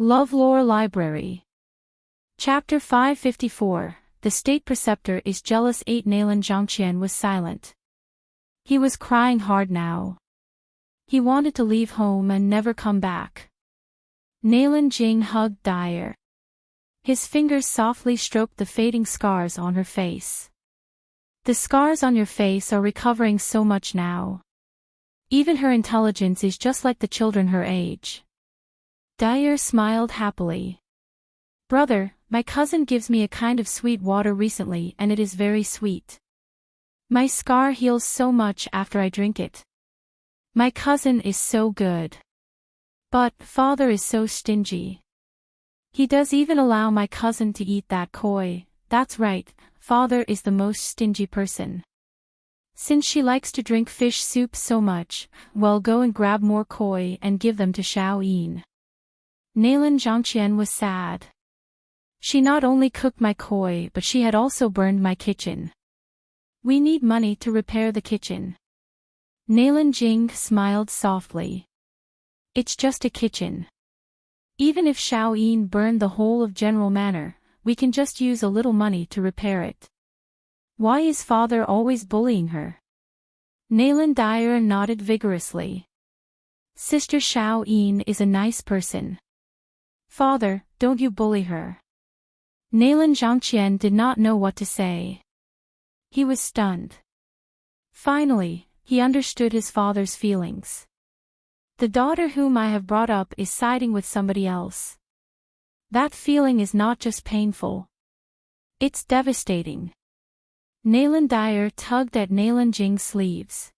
LoveLore Library. Chapter 554. The State Preceptor is Jealous. 8. Nalan Zhangqian was silent. He was crying hard now. He wanted to leave home and never come back. Nalan Jing hugged Dyer. His fingers softly stroked the fading scars on her face. The scars on your face are recovering so much now. Even her intelligence is just like the children her age. Dyer smiled happily. Brother, my cousin gives me a kind of sweet water recently and it is very sweet. My scar heals so much after I drink it. My cousin is so good. But father is so stingy. He does even allow my cousin to eat that koi. That's right, father is the most stingy person. Since she likes to drink fish soup so much, well, go and grab more koi and give them to Xiao-yin. Nalan Zhangqian was sad. She not only cooked my koi but she had also burned my kitchen. We need money to repair the kitchen. Nalan Jing smiled softly. It's just a kitchen. Even if Xiao-yin burned the whole of General Manor, we can just use a little money to repair it. Why is father always bullying her? Nalan Dyer nodded vigorously. Sister Xiao-yin is a nice person. Father, don't you bully her. Nalan Zhangqian did not know what to say. He was stunned. Finally, he understood his father's feelings. The daughter whom I have brought up is siding with somebody else. That feeling is not just painful. It's devastating. Nalan Dyer tugged at Nalan Jing's sleeves.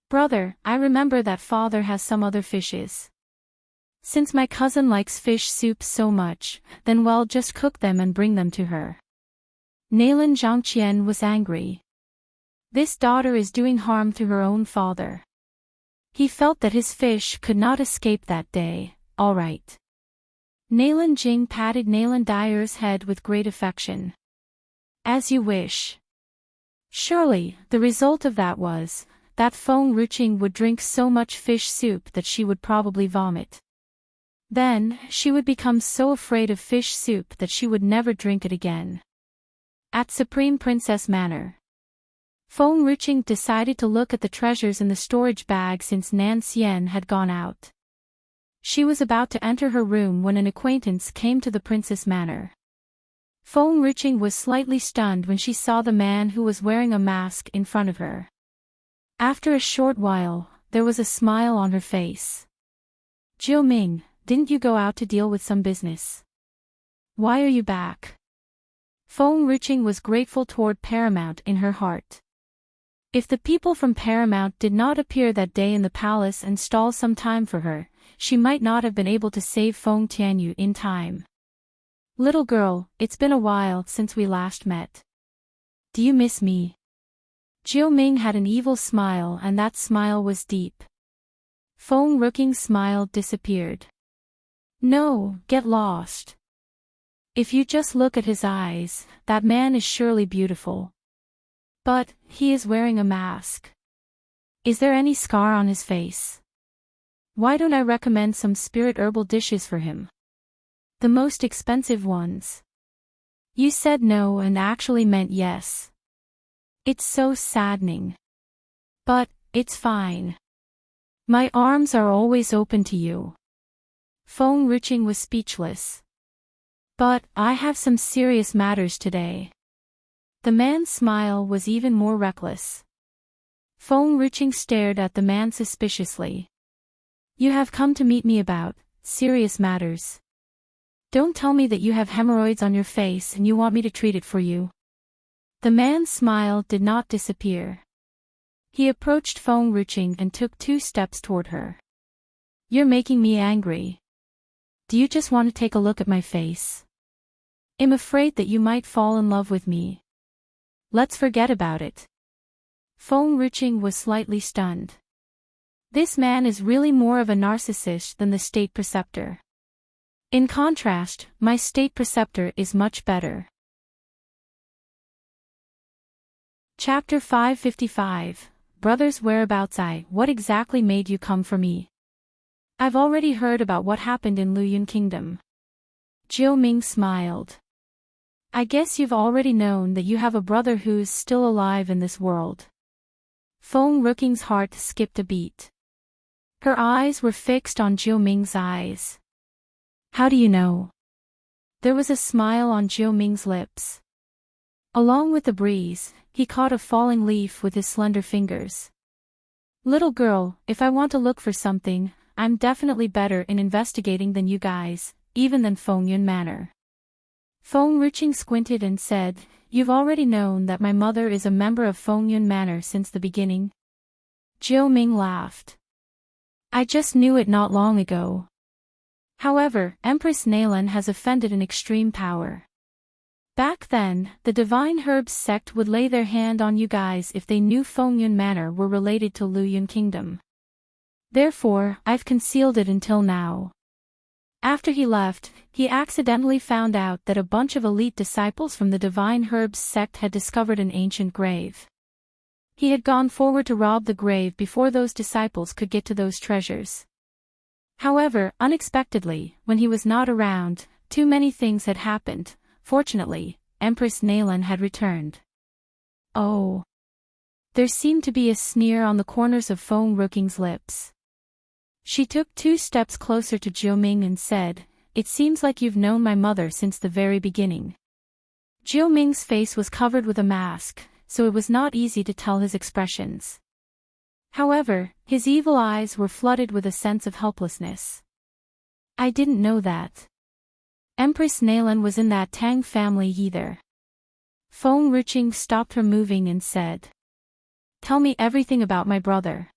Brother, I remember that father has some other fishes. Since my cousin likes fish soup so much, then well, just cook them and bring them to her. Nalan Zhangqian was angry. This daughter is doing harm to her own father. He felt that his fish could not escape that day. All right. Nalan Jing patted Nalan Dyer's head with great affection. As you wish. Surely, the result of that was, that Feng Ruqing would drink so much fish soup that she would probably vomit. Then, she would become so afraid of fish soup that she would never drink it again. At Supreme Princess Manor, Feng Ruqing decided to look at the treasures in the storage bag since Nan Xian had gone out. She was about to enter her room when an acquaintance came to the Princess Manor. Feng Ruqing was slightly stunned when she saw the man who was wearing a mask in front of her. After a short while, there was a smile on her face. Jiu Ming, didn't you go out to deal with some business? Why are you back? Feng Ruqing was grateful toward Paramount in her heart. If the people from Paramount did not appear that day in the palace and stall some time for her, she might not have been able to save Feng Tianyu in time. Little girl, it's been a while since we last met. Do you miss me? Jiu Ming had an evil smile and that smile was deep. Feng Ruqing's smile disappeared. No, get lost. If you just look at his eyes, that man is surely beautiful. But, he is wearing a mask. Is there any scar on his face? Why don't I recommend some spirit herbal dishes for him? The most expensive ones. You said no and actually meant yes. It's so saddening. But, it's fine. My arms are always open to you. Feng Ruqing was speechless. But, I have some serious matters today. The man's smile was even more reckless. Feng Ruqing stared at the man suspiciously. You have come to meet me about serious matters. Don't tell me that you have hemorrhoids on your face and you want me to treat it for you. The man's smile did not disappear. He approached Feng Ruqing and took 2 steps toward her. You're making me angry. Do you just want to take a look at my face? I'm afraid that you might fall in love with me. Let's forget about it. Feng Ruqing was slightly stunned. This man is really more of a narcissist than the State Preceptor. In contrast, my State Preceptor is much better. Chapter 555. Brother's whereabouts. What exactly made you come for me? I've already heard about what happened in Luyun Kingdom. Jiuming smiled. I guess you've already known that you have a brother who's still alive in this world. Feng Ruking's heart skipped a beat. Her eyes were fixed on Jiuming's eyes. How do you know? There was a smile on Jiuming's lips. Along with the breeze, he caught a falling leaf with his slender fingers. Little girl, if I want to look for something, I'm definitely better in investigating than you guys, even than Fengyun Manor. Feng Ruqing squinted and said, You've already known that my mother is a member of Fengyun Manor since the beginning? Jiuming laughed. I just knew it not long ago. However, Empress Nalan has offended an extreme power. Back then, the Divine Herbs sect would lay their hand on you guys if they knew Fengyun Manor were related to Luyun Kingdom. Therefore, I've concealed it until now. After he left, he accidentally found out that a bunch of elite disciples from the Divine Herbs sect had discovered an ancient grave. He had gone forward to rob the grave before those disciples could get to those treasures. However, unexpectedly, when he was not around, too many things had happened. Fortunately, Empress Nalan had returned. Oh. There seemed to be a sneer on the corners of Feng Ruking's lips. She took 2 steps closer to Jiuming and said, It seems like you've known my mother since the very beginning. Jiuming's face was covered with a mask, so it was not easy to tell his expressions. However, his evil eyes were flooded with a sense of helplessness. I didn't know that. Empress Nalan was in that Tang family either. Feng Ruqing stopped her moving and said, Tell me everything about my brother.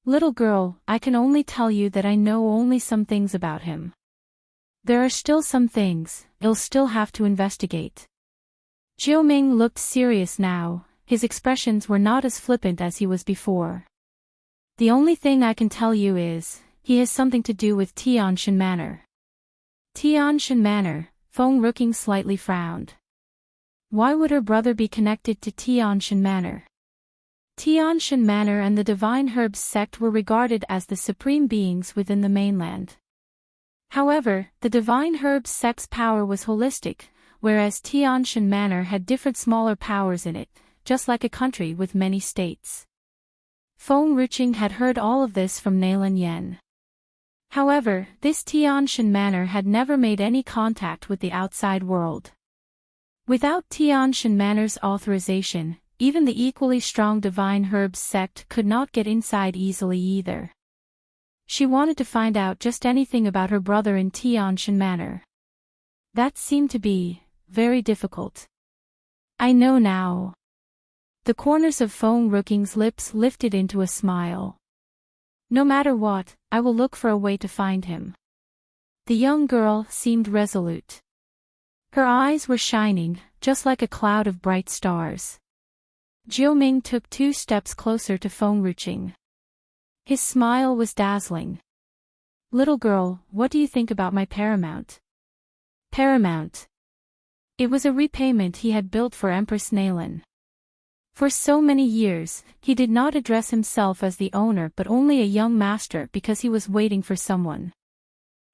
Little girl, I can only tell you that I know only some things about him. There are still some things, you'll still have to investigate. Jiuming looked serious now, his expressions were not as flippant as he was before. The only thing I can tell you is, he has something to do with Tianshan Manor. Tianshan Manor, Feng Ruqing slightly frowned. Why would her brother be connected to Tianshan Manor? Tianshan Manor and the Divine Herbs sect were regarded as the supreme beings within the mainland. However, the Divine Herbs sect's power was holistic, whereas Tianshan Manor had different smaller powers in it, just like a country with many states. Feng Ruqing had heard all of this from Nalan Yen. However, this Tianshan Manor had never made any contact with the outside world. Without Tianshan Manor's authorization, even the equally strong Divine Herbs sect could not get inside easily either. She wanted to find out just anything about her brother in Tianshan Manor. That seemed to be very difficult. I know now. The corners of Feng Ruking's lips lifted into a smile. No matter what, I will look for a way to find him. The young girl seemed resolute. Her eyes were shining, just like a cloud of bright stars. Jiuming took 2 steps closer to Feng Ruqing. His smile was dazzling. Little girl, what do you think about my paramount? Paramount. It was a repayment he had built for Empress Nalan. For so many years, he did not address himself as the owner but only a young master because he was waiting for someone.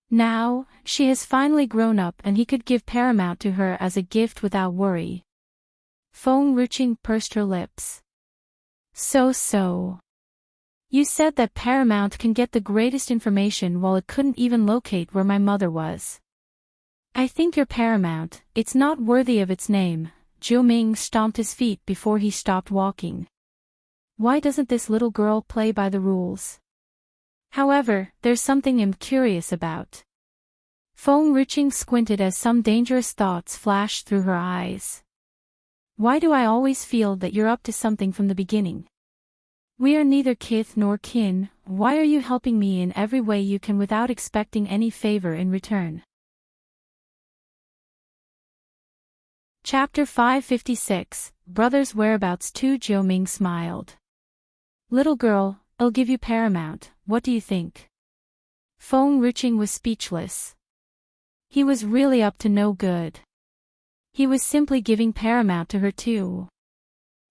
Now, she has finally grown up and he could give Paramount to her as a gift without worry. Feng Ruqing pursed her lips. So. You said that Paramount can get the greatest information while it couldn't even locate where my mother was. I think your Paramount, it's not worthy of its name. Jiuming stomped his feet before he stopped walking. Why doesn't this little girl play by the rules? However, there's something I'm curious about. Feng Ruqing squinted as some dangerous thoughts flashed through her eyes. Why do I always feel that you're up to something from the beginning? We are neither kith nor kin, why are you helping me in every way you can without expecting any favor in return? Chapter 556, Brother's Whereabouts 2. Jiuming smiled. Little girl, I'll give you Paramount, what do you think? Feng Ruqing was speechless. He was really up to no good. He was simply giving Paramount to her too.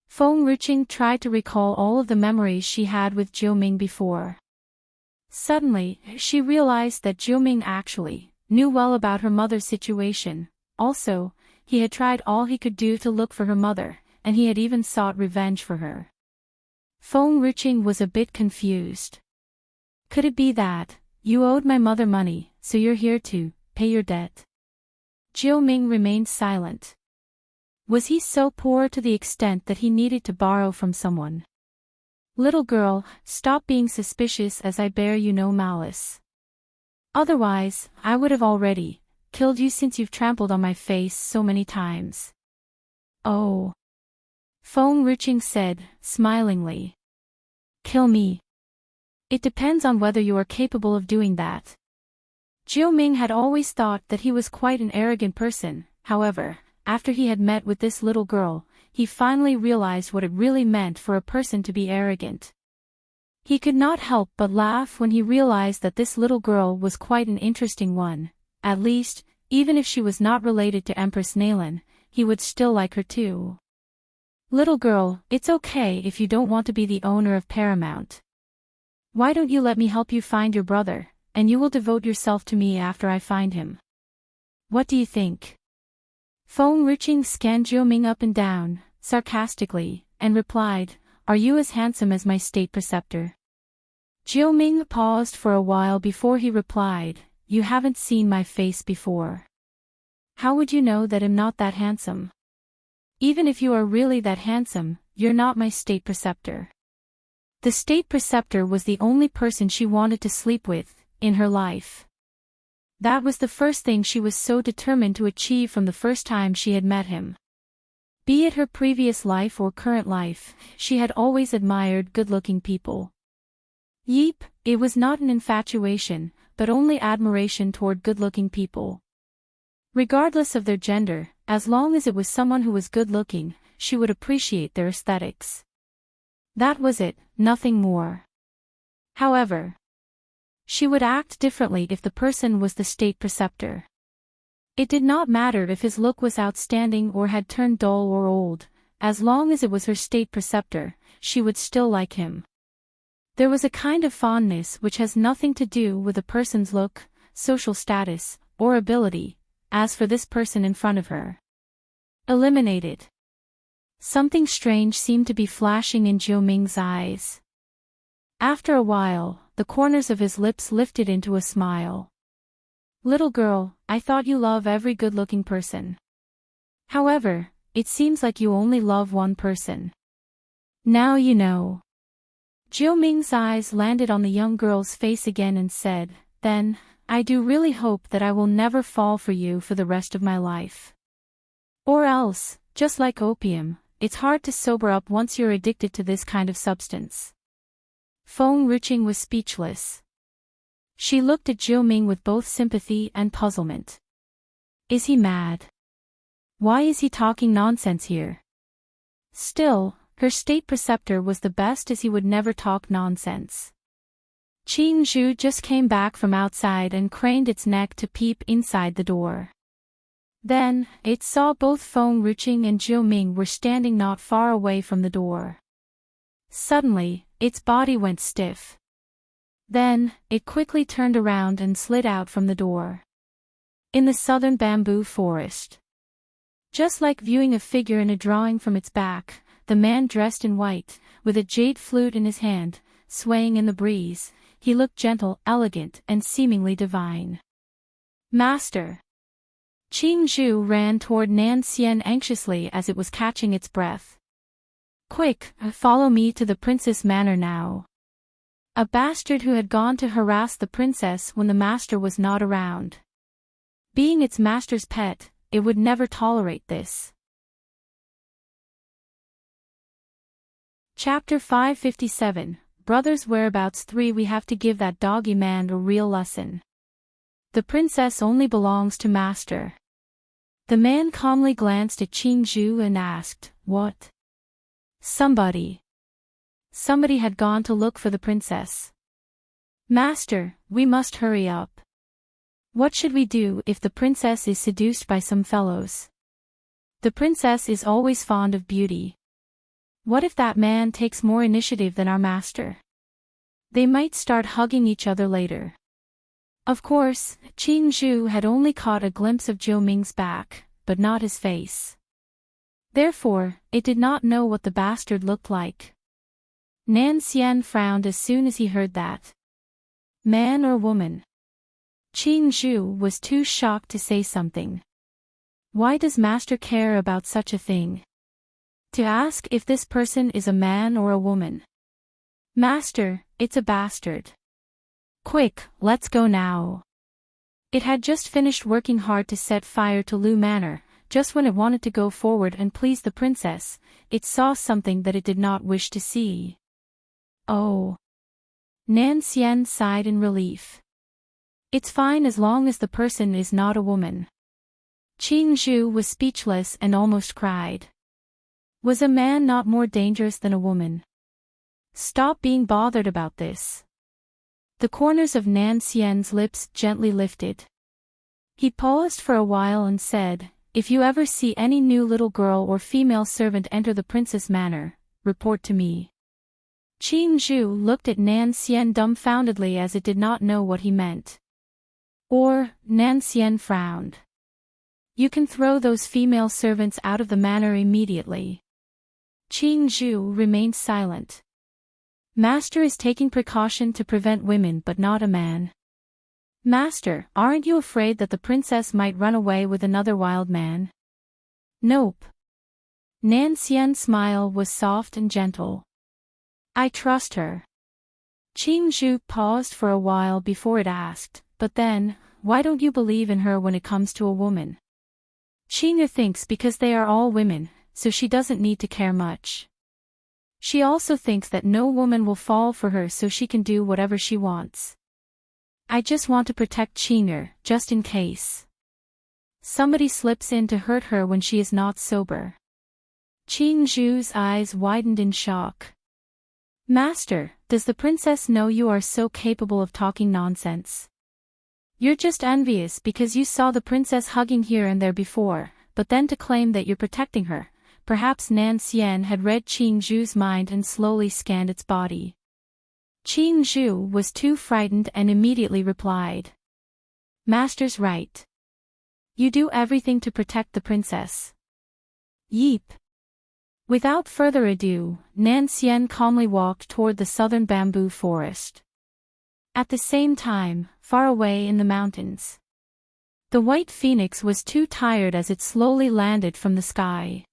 Feng Ruqing tried to recall all of the memories she had with Jiuming before. Suddenly, she realized that Jiuming actually knew well about her mother's situation. Also, he had tried all he could do to look for her mother, and he had even sought revenge for her. Feng Ruqing was a bit confused. Could it be that you owed my mother money, so you're here to pay your debt? Jiuming remained silent. Was he so poor to the extent that he needed to borrow from someone? Little girl, stop being suspicious, as I bear you no malice. Otherwise, I would have already killed you, since you've trampled on my face so many times. Oh. Feng Ruqing said, smilingly. Kill me? It depends on whether you are capable of doing that. Jiuming had always thought that he was quite an arrogant person. However, after he had met with this little girl, he finally realized what it really meant for a person to be arrogant. He could not help but laugh when he realized that this little girl was quite an interesting one. At least, even if she was not related to Empress Nalan, he would still like her too. Little girl, it's okay if you don't want to be the owner of Paramount. Why don't you let me help you find your brother, and you will devote yourself to me after I find him? What do you think? Feng Ruqing scanned Jiuming up and down, sarcastically, and replied, Are you as handsome as my state preceptor? Jiuming paused for a while before he replied, You haven't seen my face before. How would you know that I'm not that handsome? Even if you are really that handsome, you're not my state preceptor. The state preceptor was the only person she wanted to sleep with in her life. That was the first thing she was so determined to achieve from the first time she had met him. Be it her previous life or current life, she had always admired good-looking people. Yeep, it was not an infatuation, but only admiration toward good-looking people. Regardless of their gender, as long as it was someone who was good-looking, she would appreciate their aesthetics. That was it, nothing more. However, she would act differently if the person was the state preceptor. It did not matter if his look was outstanding or had turned dull or old, as long as it was her state preceptor, she would still like him. There was a kind of fondness which has nothing to do with a person's look, social status, or ability. As for this person in front of her, eliminated. Something strange seemed to be flashing in Jiuming's eyes. After a while, the corners of his lips lifted into a smile. Little girl, I thought you love every good-looking person. However, it seems like you only love one person. Now you know. Jiuming's eyes landed on the young girl's face again and said, Then, I do really hope that I will never fall for you for the rest of my life. Or else, just like opium, it's hard to sober up once you're addicted to this kind of substance. Feng Ruqing was speechless. She looked at Jiuming with both sympathy and puzzlement. Is he mad? Why is he talking nonsense here? Still, her state preceptor was the best, as he would never talk nonsense. Qing Zhu just came back from outside and craned its neck to peep inside the door. Then, it saw both Feng Ruqing and Jiuming were standing not far away from the door. Suddenly, its body went stiff. Then, it quickly turned around and slid out from the door. In the southern bamboo forest. Just like viewing a figure in a drawing from its back, the man dressed in white, with a jade flute in his hand, swaying in the breeze, he looked gentle, elegant, and seemingly divine. Master! Qing Zhu ran toward Nan Xian anxiously as it was catching its breath. Quick, follow me to the princess manor now. A bastard who had gone to harass the princess when the master was not around. Being its master's pet, it would never tolerate this. Chapter 557, Brother's Whereabouts 3. We have to give that doggy man a real lesson. The princess only belongs to master. The man calmly glanced at Qing Zhu and asked, What? Somebody had gone to look for the princess. Master, we must hurry up. What should we do if the princess is seduced by some fellows? The princess is always fond of beauty. What if that man takes more initiative than our master? They might start hugging each other later. Of course, Qing Zhu had only caught a glimpse of Zhou Ming's back, but not his face. Therefore, it did not know what the bastard looked like. Nan Xian frowned as soon as he heard that. Man or woman? Qing Zhu was too shocked to say something. Why does Master care about such a thing? To ask if this person is a man or a woman. Master, it's a bastard. Quick, let's go now. It had just finished working hard to set fire to Lu Manor. Just when it wanted to go forward and please the princess, it saw something that it did not wish to see. Oh. Nan Xian sighed in relief. It's fine as long as the person is not a woman. Qing Zhu was speechless and almost cried. Was a man not more dangerous than a woman? Stop being bothered about this. The corners of Nan Xian's lips gently lifted. He paused for a while and said, if you ever see any new little girl or female servant enter the princess manor, report to me. Qing Zhu looked at Nan Xian dumbfoundedly as it did not know what he meant. Or, Nan Xian frowned. You can throw those female servants out of the manor immediately. Qing Zhu remained silent. Master is taking precaution to prevent women but not a man. Master, aren't you afraid that the princess might run away with another wild man? Nope. Nan Xian's smile was soft and gentle. I trust her. Qing Zhu paused for a while before it asked, but then, why don't you believe in her when it comes to a woman? Qing thinks because they are all women, so she doesn't need to care much. She also thinks that no woman will fall for her so she can do whatever she wants. I just want to protect Qing, just in case somebody slips in to hurt her when she is not sober. Qing Zhu's eyes widened in shock. Master, does the princess know you are so capable of talking nonsense? You're just envious because you saw the princess hugging here and there before, but then to claim that you're protecting her. Perhaps Nan Xian had read Qing Zhu's mind and slowly scanned its body. Qing Zhu was too frightened and immediately replied. Master's right. You do everything to protect the princess. Yeep. Without further ado, Nan Xian calmly walked toward the southern bamboo forest. At the same time, far away in the mountains, the white phoenix was too tired as it slowly landed from the sky.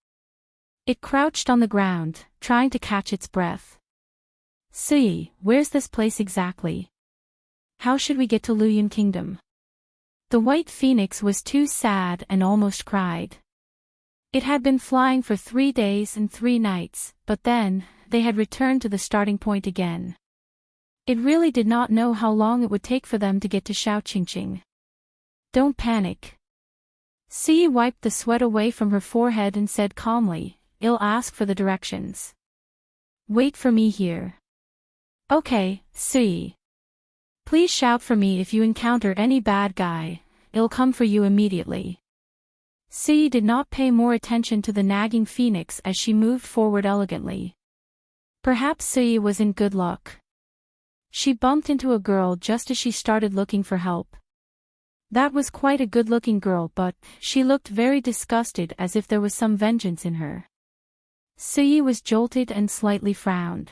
It crouched on the ground, trying to catch its breath. See, where's this place exactly? How should we get to Luyun Kingdom? The white phoenix was too sad and almost cried. It had been flying for 3 days and 3 nights, but then, they had returned to the starting point again. It really did not know how long it would take for them to get to Shaoqingqing. Don't panic. Si wiped the sweat away from her forehead and said calmly, I'll ask for the directions. Wait for me here. Okay, Si. Please shout for me if you encounter any bad guy, I'll come for you immediately. Si did not pay more attention to the nagging phoenix as she moved forward elegantly. Perhaps Si was in good luck. She bumped into a girl just as she started looking for help. That was quite a good-looking girl, but she looked very disgusted as if there was some vengeance in her. Si was jolted and slightly frowned.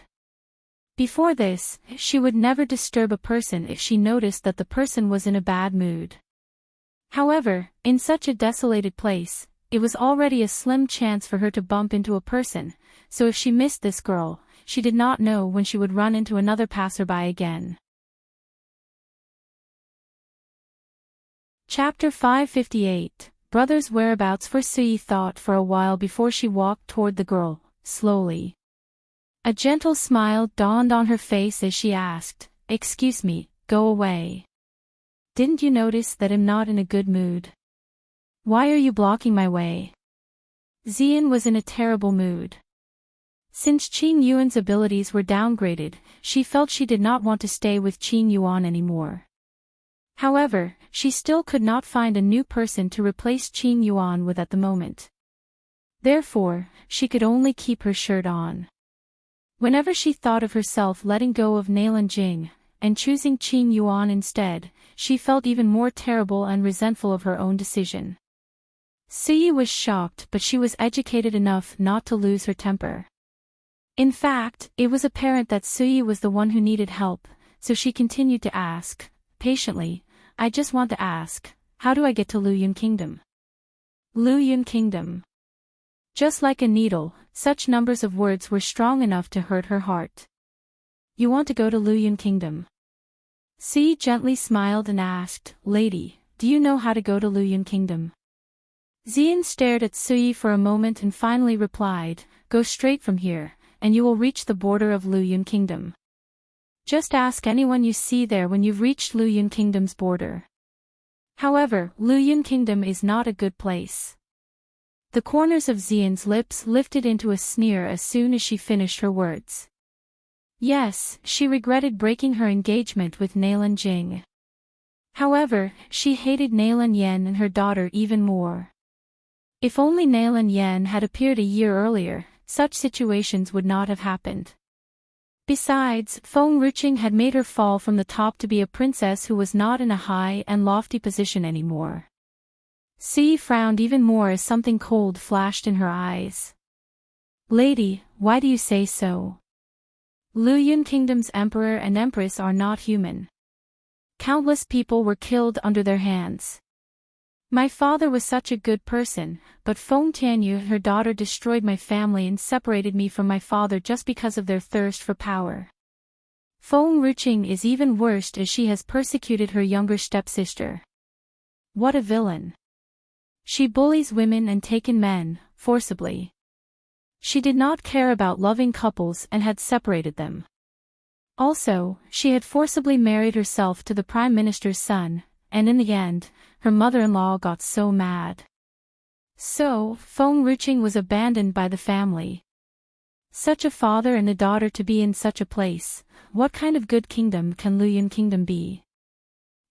Before this, she would never disturb a person if she noticed that the person was in a bad mood. However, in such a desolated place, it was already a slim chance for her to bump into a person, so if she missed this girl, she did not know when she would run into another passerby again. Chapter 558, Brother's whereabouts. For Sui thought for a while before she walked toward the girl, slowly. A gentle smile dawned on her face as she asked, Excuse me, go away. Didn't you notice that I'm not in a good mood? Why are you blocking my way? Xian was in a terrible mood. Since Qing Yuan's abilities were downgraded, she felt she did not want to stay with Qing Yuan anymore. However, she still could not find a new person to replace Qing Yuan with at the moment. Therefore, she could only keep her shirt on. Whenever she thought of herself letting go of Nalan Jing, and choosing Qing Yuan instead, she felt even more terrible and resentful of her own decision. Siyi was shocked, but she was educated enough not to lose her temper. In fact, it was apparent that Siyi was the one who needed help, so she continued to ask, patiently, I just want to ask, how do I get to Luyun Kingdom? Luyun Kingdom. Just like a needle, such numbers of words were strong enough to hurt her heart. You want to go to Luyun Kingdom? Siyi gently smiled and asked, Lady, do you know how to go to Luyun Kingdom? Xian stared at Siyi for a moment and finally replied, Go straight from here, and you will reach the border of Luyun Kingdom. Just ask anyone you see there when you've reached Luyun Kingdom's border. However, Luyun Kingdom is not a good place. The corners of Xian's lips lifted into a sneer as soon as she finished her words. Yes, she regretted breaking her engagement with Nalan Jing. However, she hated Nalan Yan and her daughter even more. If only Nalan Yan had appeared a year earlier, such situations would not have happened. Besides, Feng Ruqing had made her fall from the top to be a princess who was not in a high and lofty position anymore. Siyi frowned even more as something cold flashed in her eyes. Lady, why do you say so? Luyun Kingdom's emperor and empress are not human. Countless people were killed under their hands. My father was such a good person, but Feng Tianyu and her daughter destroyed my family and separated me from my father just because of their thirst for power. Feng Ruqing is even worse as she has persecuted her younger stepsister. What a villain. She bullies women and taken men, forcibly. She did not care about loving couples and had separated them. Also, she had forcibly married herself to the Prime Minister's son, and in the end, her mother-in-law got so mad. So, Feng Ruqing was abandoned by the family. Such a father and a daughter to be in such a place, what kind of good kingdom can Luyun Kingdom be?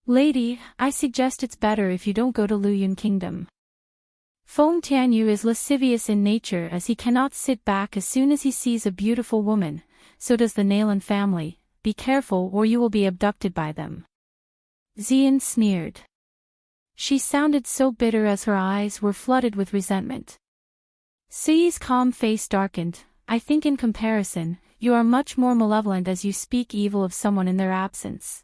Lady, I suggest it's better if you don't go to Luyun Kingdom. Feng Tianyu is lascivious in nature as he cannot sit back as soon as he sees a beautiful woman, so does the Nalan family, be careful or you will be abducted by them. Xian sneered. She sounded so bitter as her eyes were flooded with resentment. Siyi's calm face darkened. I think in comparison, you are much more malevolent as you speak evil of someone in their absence.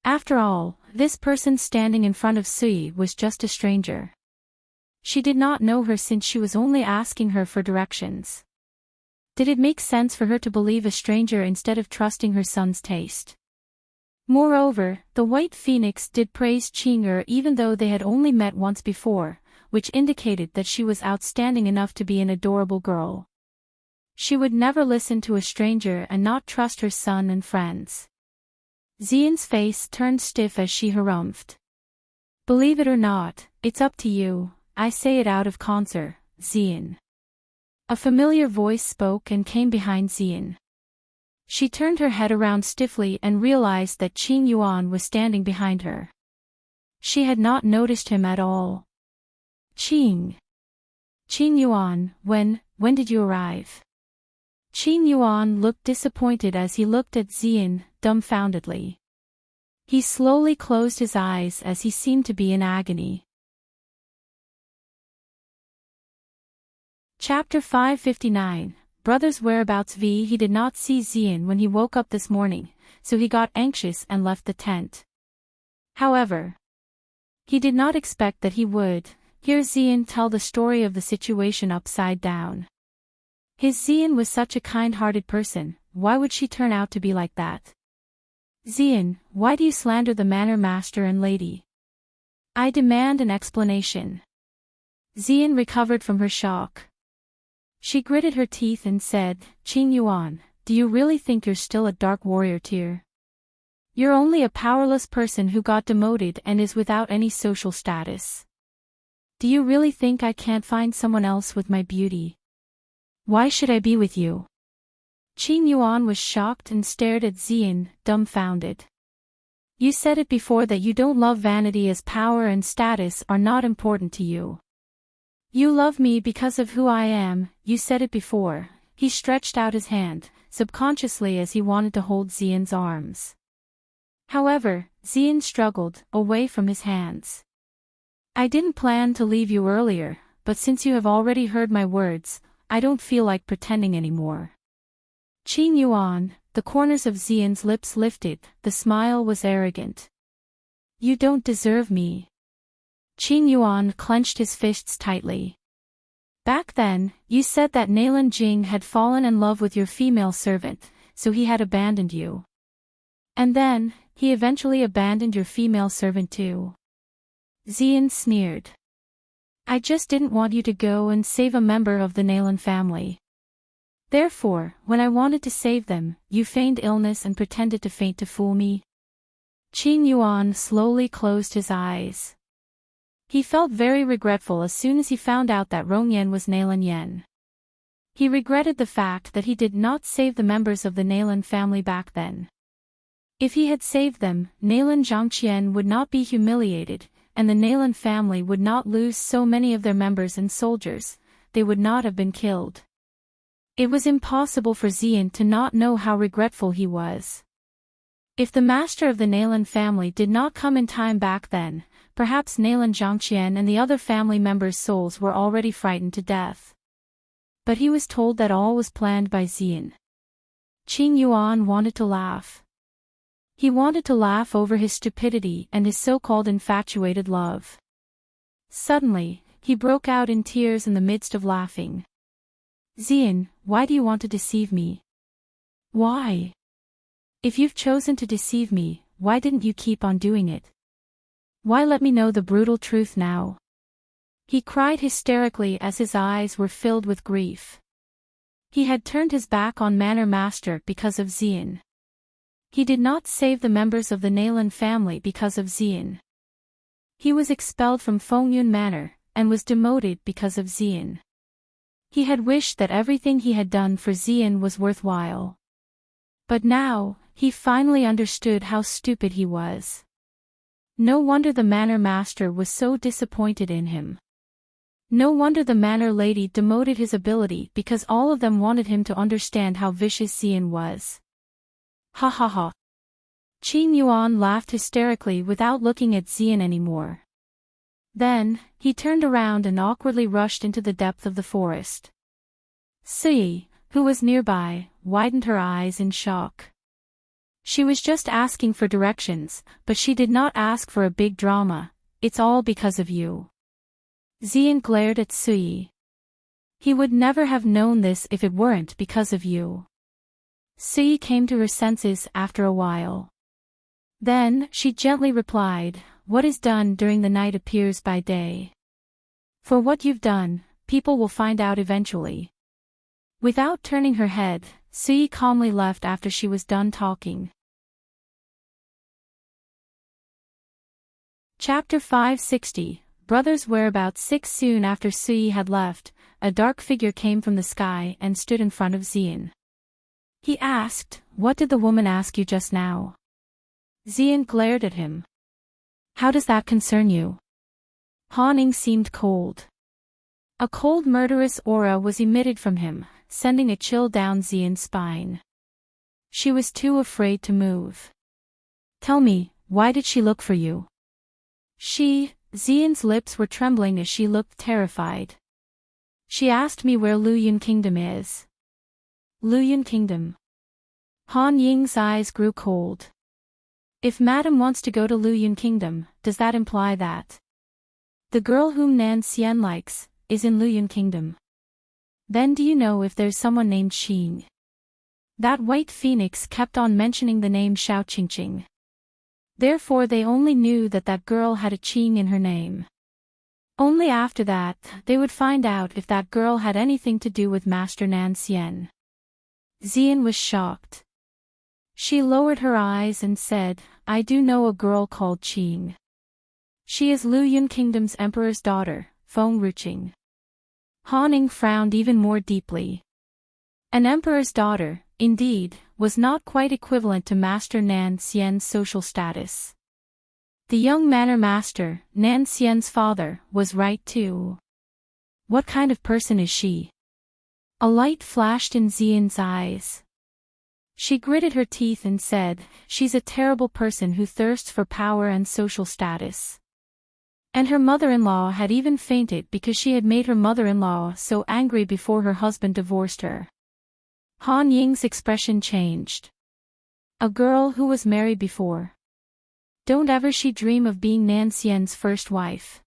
After all, this person standing in front of Siyi was just a stranger. She did not know her since she was only asking her for directions. Did it make sense for her to believe a stranger instead of trusting her son's taste? Moreover, the White Phoenix did praise Qing'er even though they had only met once before, which indicated that she was outstanding enough to be an adorable girl. She would never listen to a stranger and not trust her son and friends. Xian's face turned stiff as she harumphed. Believe it or not, it's up to you. I say it out of concert, Xian. A familiar voice spoke and came behind Xian. She turned her head around stiffly and realized that Qing Yuan was standing behind her. She had not noticed him at all. Qing Yuan, when did you arrive? Qing Yuan looked disappointed as he looked at Xian, dumbfoundedly. He slowly closed his eyes as he seemed to be in agony. Chapter 559, Brother's Whereabouts v. He did not see Xian when he woke up this morning, so he got anxious and left the tent. However, he did not expect that he would hear Xian tell the story of the situation upside down. His Xian was such a kind-hearted person, why would she turn out to be like that? Xian, why do you slander the manor master and lady? I demand an explanation. Xian recovered from her shock. She gritted her teeth and said, Qing Yuan, do you really think you're still a dark warrior tier? You're only a powerless person who got demoted and is without any social status. Do you really think I can't find someone else with my beauty? Why should I be with you? Qing Yuan was shocked and stared at Xian, dumbfounded. You said it before that you don't love vanity as power and status are not important to you. You love me because of who I am, you said it before. He stretched out his hand, subconsciously as he wanted to hold Xian's arms. However, Xian struggled, away from his hands. I didn't plan to leave you earlier, but since you have already heard my words, I don't feel like pretending anymore. Qing Yuan, the corners of Xian's lips lifted, the smile was arrogant. You don't deserve me. Qing Yuan clenched his fists tightly. Back then, you said that Nailan Jing had fallen in love with your female servant, so he had abandoned you. And then, he eventually abandoned your female servant too. Xian sneered. I just didn't want you to go and save a member of the Nailan family. Therefore, when I wanted to save them, you feigned illness and pretended to faint to fool me. Qing Yuan slowly closed his eyes. He felt very regretful as soon as he found out that Rongyan was Nailan Yan. He regretted the fact that he did not save the members of the Nailan family back then. If he had saved them, Nailan Zhangqian would not be humiliated, and the Nailan family would not lose so many of their members and soldiers, they would not have been killed. It was impossible for Xian to not know how regretful he was. If the master of the Nailan family did not come in time back then, perhaps Nailan Zhangqian and the other family members' souls were already frightened to death. But he was told that all was planned by Xian. Qing Yuan wanted to laugh. He wanted to laugh over his stupidity and his so-called infatuated love. Suddenly, he broke out in tears in the midst of laughing. Xian, why do you want to deceive me? Why? If you've chosen to deceive me, why didn't you keep on doing it? Why let me know the brutal truth now? He cried hysterically as his eyes were filled with grief. He had turned his back on Manor Master because of Xian. He did not save the members of the Nailan family because of Xian. He was expelled from Fengyun Manor, and was demoted because of Xian. He had wished that everything he had done for Xian was worthwhile. But now, he finally understood how stupid he was. No wonder the Manor Master was so disappointed in him. No wonder the Manor Lady demoted his ability because all of them wanted him to understand how vicious Xian was. Ha ha ha. Qing Yuan laughed hysterically without looking at Xian anymore. Then, he turned around and awkwardly rushed into the depth of the forest. Sui, who was nearby, widened her eyes in shock. She was just asking for directions, but she did not ask for a big drama. It's all because of you. Xian glared at Sui. He would never have known this if it weren't because of you. Sui came to her senses after a while. Then, she gently replied, what is done during the night appears by day. For what you've done, people will find out eventually. Without turning her head, Sui calmly left after she was done talking. Chapter 560, Brothers' whereabouts. 6 Soon after Sui had left, a dark figure came from the sky and stood in front of Xian. He asked, what did the woman ask you just now? Xian glared at him. How does that concern you? Haunting seemed cold. A cold murderous aura was emitted from him, sending a chill down Xian's spine. She was too afraid to move. Tell me, why did she look for you? Xian's lips were trembling as she looked terrified. She asked me where Luyun Kingdom is. Luyun Kingdom. Han Ying's eyes grew cold. If Madam wants to go to Luyun Kingdom, does that imply that the girl whom Nan Xian likes is in Luyun Kingdom? Then do you know if there's someone named Xing? That white phoenix kept on mentioning the name Xiao Qingqing. Therefore they only knew that that girl had a Qing in her name. Only after that, they would find out if that girl had anything to do with Master Nan Xian. Xian was shocked. She lowered her eyes and said, I do know a girl called Qing. She is Luyun Kingdom's emperor's daughter, Feng Ruqing. Haunting frowned even more deeply. An emperor's daughter, indeed, was not quite equivalent to Master Nan Xian's social status. The young manor master, Nan Xian's father, was right too. What kind of person is she? A light flashed in Xian's eyes. She gritted her teeth and said, "She's a terrible person who thirsts for power and social status." And her mother-in-law had even fainted because she had made her mother-in-law so angry before her husband divorced her. Han Ying's expression changed. A girl who was married before. Don't ever she dream of being Nan Xian's first wife.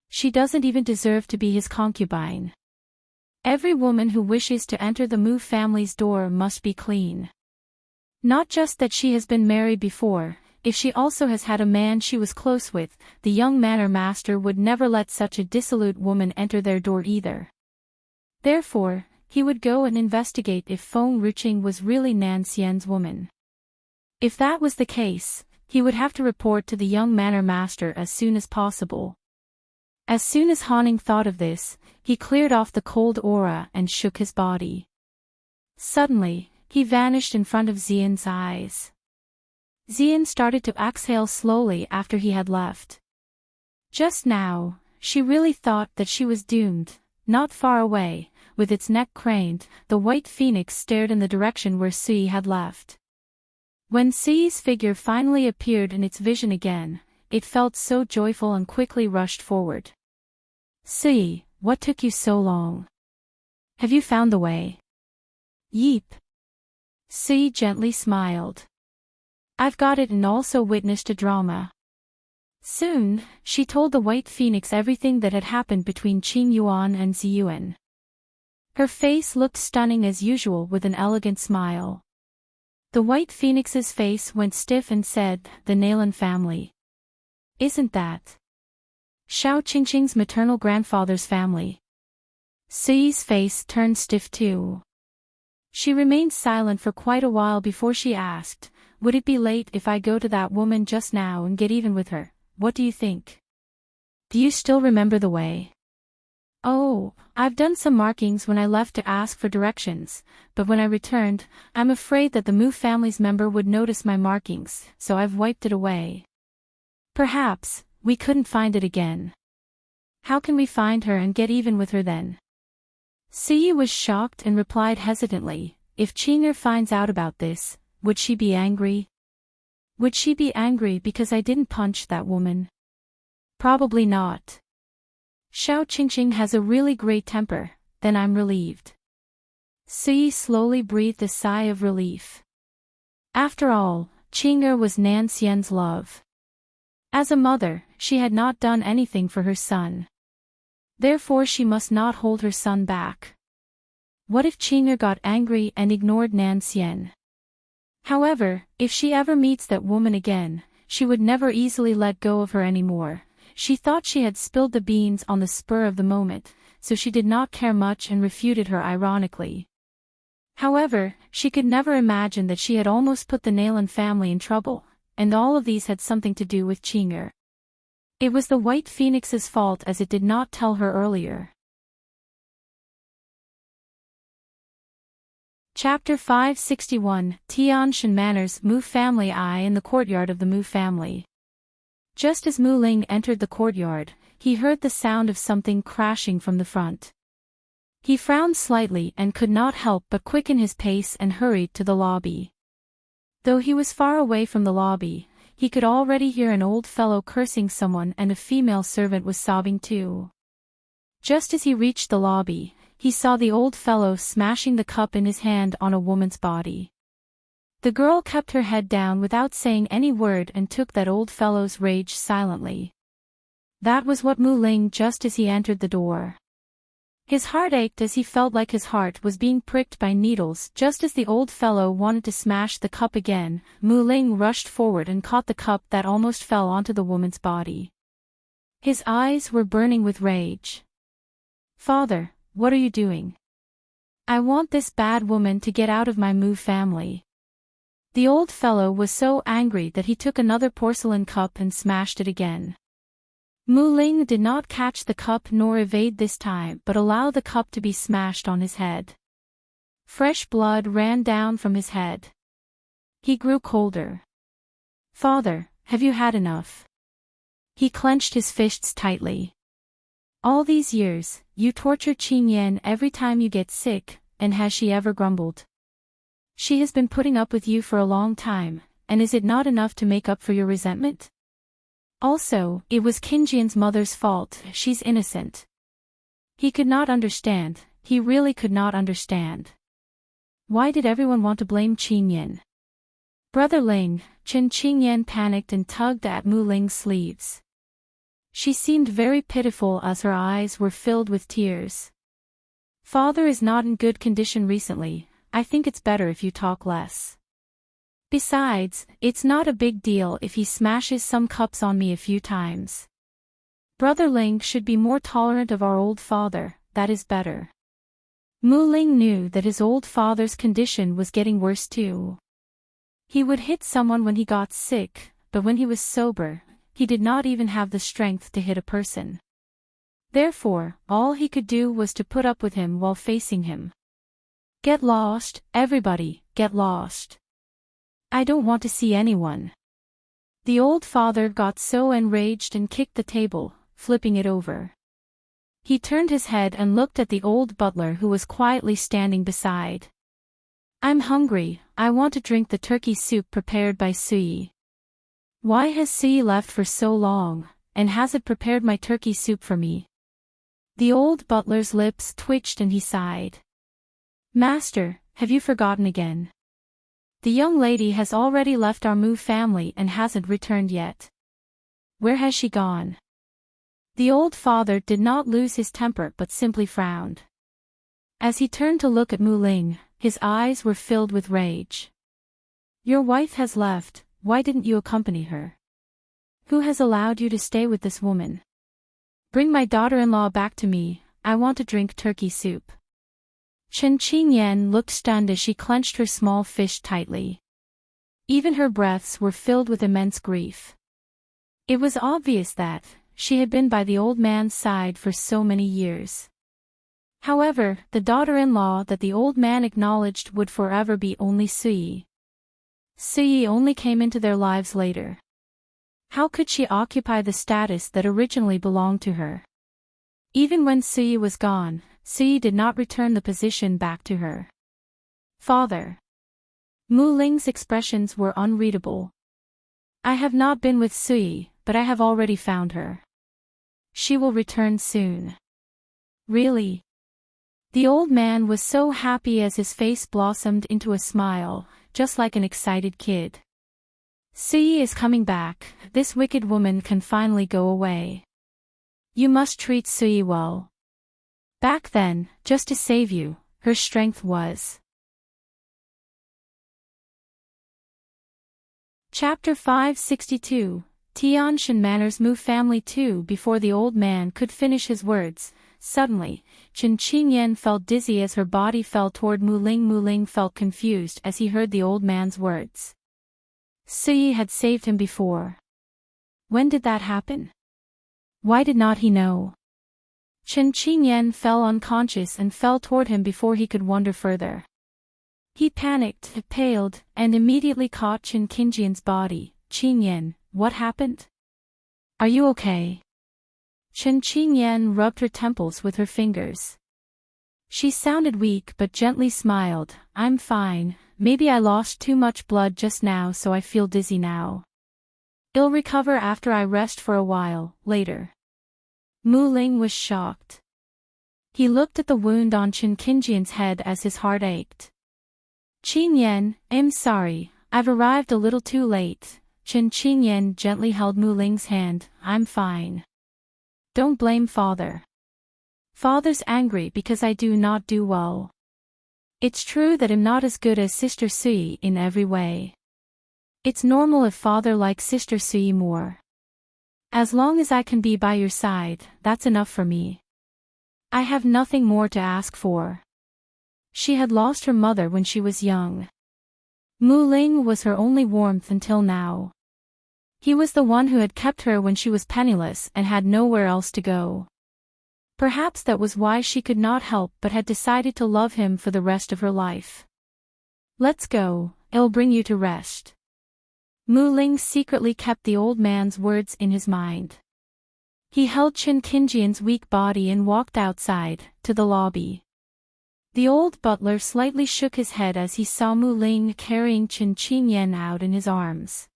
She doesn't even deserve to be his concubine. Every woman who wishes to enter the Mu family's door must be clean. Not just that she has been married before, if she also has had a man she was close with, the young manor master would never let such a dissolute woman enter their door either. Therefore, he would go and investigate if Feng Ruqing was really Nan Xian's woman. If that was the case, he would have to report to the young manor master as soon as possible. As soon as Haning thought of this, he cleared off the cold aura and shook his body. Suddenly, he vanished in front of Xian's eyes. Xian started to exhale slowly after he had left. Just now, she really thought that she was doomed. Not far away, with its neck craned, the white phoenix stared in the direction where Sui had left. When Sui's figure finally appeared in its vision again, it felt so joyful and quickly rushed forward. "Sui, what took you so long? Have you found the way?" "Yeep." Sui gently smiled. "I've got it and also witnessed a drama." Soon, she told the White Phoenix everything that had happened between Qing Yuan and Ziyuan. Her face looked stunning as usual with an elegant smile. The White Phoenix's face went stiff and said, "The Nalan family. Isn't that Shao Qingqing's maternal grandfather's family?" Sui's face turned stiff too. She remained silent for quite a while before she asked, "Would it be late if I go to that woman just now and get even with her? What do you think? Do you still remember the way?" "Oh, I've done some markings when I left to ask for directions, but when I returned, I'm afraid that the Mu family's member would notice my markings, so I've wiped it away." "Perhaps we couldn't find it again. How can we find her and get even with her then?" Sui was shocked and replied hesitantly, "If Qing'er finds out about this, would she be angry?" "Would she be angry because I didn't punch that woman?" "Probably not. Shao Qingqing has a really great temper, then I'm relieved." Sui slowly breathed a sigh of relief. After all, Qing'er was Nan Xian's love. As a mother, she had not done anything for her son. Therefore she must not hold her son back. What if Qing'er got angry and ignored Nan Xian? However, if she ever meets that woman again, she would never easily let go of her anymore. She thought she had spilled the beans on the spur of the moment, so she did not care much and refuted her ironically. However, she could never imagine that she had almost put the Nalan family in trouble, and all of these had something to do with Qing'er. It was the White Phoenix's fault as it did not tell her earlier. Chapter 561, Tianshan Manor's Mu Family Eye in the courtyard of the Mu family. Just as Mu Ling entered the courtyard, he heard the sound of something crashing from the front. He frowned slightly and could not help but quicken his pace and hurried to the lobby. Though he was far away from the lobby, he could already hear an old fellow cursing someone and a female servant was sobbing too. Just as he reached the lobby, he saw the old fellow smashing the cup in his hand on a woman's body. The girl kept her head down without saying any word and took that old fellow's rage silently. That was what Mu Ling just as he entered the door. His heart ached as he felt like his heart was being pricked by needles. Just as the old fellow wanted to smash the cup again, Mu Ling rushed forward and caught the cup that almost fell onto the woman's body. His eyes were burning with rage. "Father, what are you doing? I want this bad woman to get out of my Mu family." The old fellow was so angry that he took another porcelain cup and smashed it again. Mu Ling did not catch the cup nor evade this time but allow the cup to be smashed on his head. Fresh blood ran down from his head. He grew colder. "Father, have you had enough?" He clenched his fists tightly. "All these years, you torture Qing Yan every time you get sick, and has she ever grumbled?" She has been putting up with you for a long time, and is it not enough to make up for your resentment? Also, it was Qingjian's mother's fault, she's innocent. He could not understand, he really could not understand. Why did everyone want to blame Qingyan? Brother Ling, Qingyan panicked and tugged at Mu Ling's sleeves. She seemed very pitiful as her eyes were filled with tears. Father is not in good condition recently, I think it's better if you talk less. Besides, it's not a big deal if he smashes some cups on me a few times. Brother Ling should be more tolerant of our old father, that is better. Mu Ling knew that his old father's condition was getting worse too. He would hit someone when he got sick, but when he was sober, he did not even have the strength to hit a person. Therefore, all he could do was to put up with him while facing him. Get lost, everybody, get lost. I don't want to see anyone. The old father got so enraged and kicked the table, flipping it over. He turned his head and looked at the old butler who was quietly standing beside. I'm hungry, I want to drink the turkey soup prepared by Sui. Why has Sui left for so long, and hasn't prepared my turkey soup for me? The old butler's lips twitched and he sighed. Master, have you forgotten again? The young lady has already left our Mu family and hasn't returned yet. Where has she gone? The old father did not lose his temper but simply frowned. As he turned to look at Mu Ling, his eyes were filled with rage. Your wife has left, why didn't you accompany her? Who has allowed you to stay with this woman? Bring my daughter-in-law back to me, I want to drink turkey soup. Chen Qingyan looked stunned as she clenched her small fist tightly. Even her breaths were filled with immense grief. It was obvious that she had been by the old man's side for so many years. However, the daughter-in-law that the old man acknowledged would forever be only Sui. Sui only came into their lives later. How could she occupy the status that originally belonged to her? Even when Sui was gone, Sui did not return the position back to her. Father. Mu Ling's expressions were unreadable. I have not been with Sui, but I have already found her. She will return soon. Really? The old man was so happy as his face blossomed into a smile, just like an excited kid. Sui is coming back, this wicked woman can finally go away. You must treat Sui well. Back then, just to save you, her strength was. Chapter 562, Tianshan Manor's Mu family too. Before the old man could finish his words, suddenly, Chen Qingyan felt dizzy as her body fell toward Mu Ling. Mu Ling felt confused as he heard the old man's words. Sui had saved him before. When did that happen? Why did not he know? Chen Qingyan fell unconscious and fell toward him before he could wonder further. He panicked, paled, and immediately caught Chen Qingyan's body. Qingyan, what happened? Are you okay? Chen Qingyan rubbed her temples with her fingers. She sounded weak but gently smiled. I'm fine, maybe I lost too much blood just now so I feel dizzy now. I'll recover after I rest for a while, later. Mu Ling was shocked. He looked at the wound on Chen Qingyan's head as his heart ached. Qingyan, I'm sorry, I've arrived a little too late. Chen Qingyan gently held Mu Ling's hand. I'm fine. Don't blame father. Father's angry because I do not do well. It's true that I'm not as good as Sister Sui in every way. It's normal if father likes Sister Sui more. As long as I can be by your side, that's enough for me. I have nothing more to ask for. She had lost her mother when she was young. Mu Ling was her only warmth until now. He was the one who had kept her when she was penniless and had nowhere else to go. Perhaps that was why she could not help but had decided to love him for the rest of her life. Let's go, it'll bring you to rest. Mu Ling secretly kept the old man's words in his mind. He held Chen Qingyan's weak body and walked outside, to the lobby. The old butler slightly shook his head as he saw Mu Ling carrying Chen Qingyan out in his arms.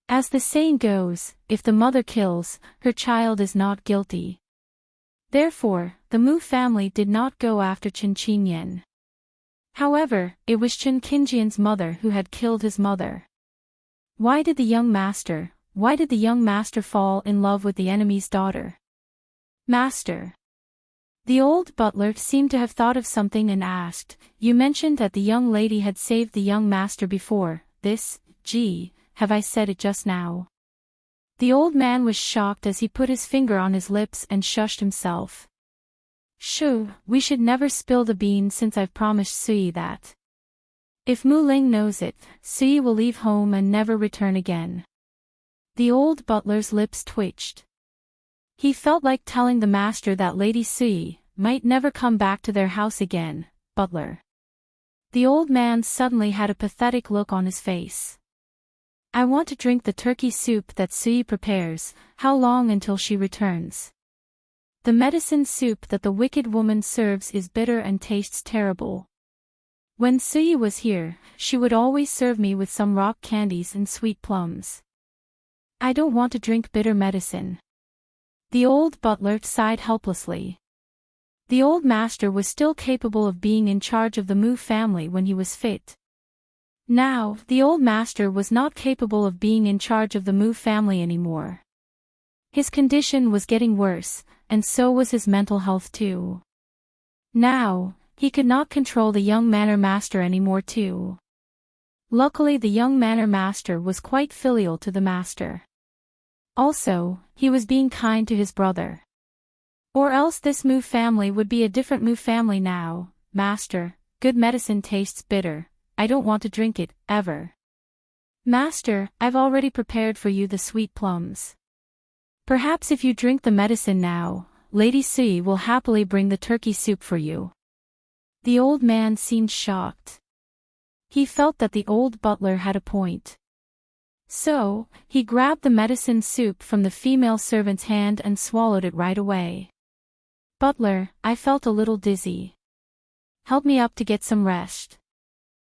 As the saying goes, if the mother kills, her child is not guilty. Therefore, the Mu family did not go after Chen Qingyan. However, it was Chen Qingyan's mother who had killed his mother. Why did the young master fall in love with the enemy's daughter? Master. The old butler seemed to have thought of something and asked, "You mentioned that the young lady had saved the young master before this, have I said it just now?" The old man was shocked as he put his finger on his lips and shushed himself. "Shoo, we should never spill the beans since I've promised Sui that. If Mu Ling knows it, Sui will leave home and never return again." The old butler's lips twitched. He felt like telling the master that Lady Sui might never come back to their house again. Butler. The old man suddenly had a pathetic look on his face. "I want to drink the turkey soup that Sui prepares. How long until she returns?" "The medicine soup that the wicked woman serves is bitter and tastes terrible. When Sui was here, she would always serve me with some rock candies and sweet plums. I don't want to drink bitter medicine." The old butler sighed helplessly. The old master was still capable of being in charge of the Mu family when he was fit. Now, the old master was not capable of being in charge of the Mu family anymore. His condition was getting worse, and so was his mental health too. Now, he could not control the young manor master anymore too. Luckily the young manor master was quite filial to the master. Also, he was being kind to his brother. Or else this Mu family would be a different Mu family now. "Master, good medicine tastes bitter. I don't want to drink it, ever." "Master, I've already prepared for you the sweet plums. Perhaps if you drink the medicine now, Lady Sui will happily bring the turkey soup for you." The old man seemed shocked. He felt that the old butler had a point. So, he grabbed the medicine soup from the female servant's hand and swallowed it right away. "Butler, I felt a little dizzy. Help me up to get some rest."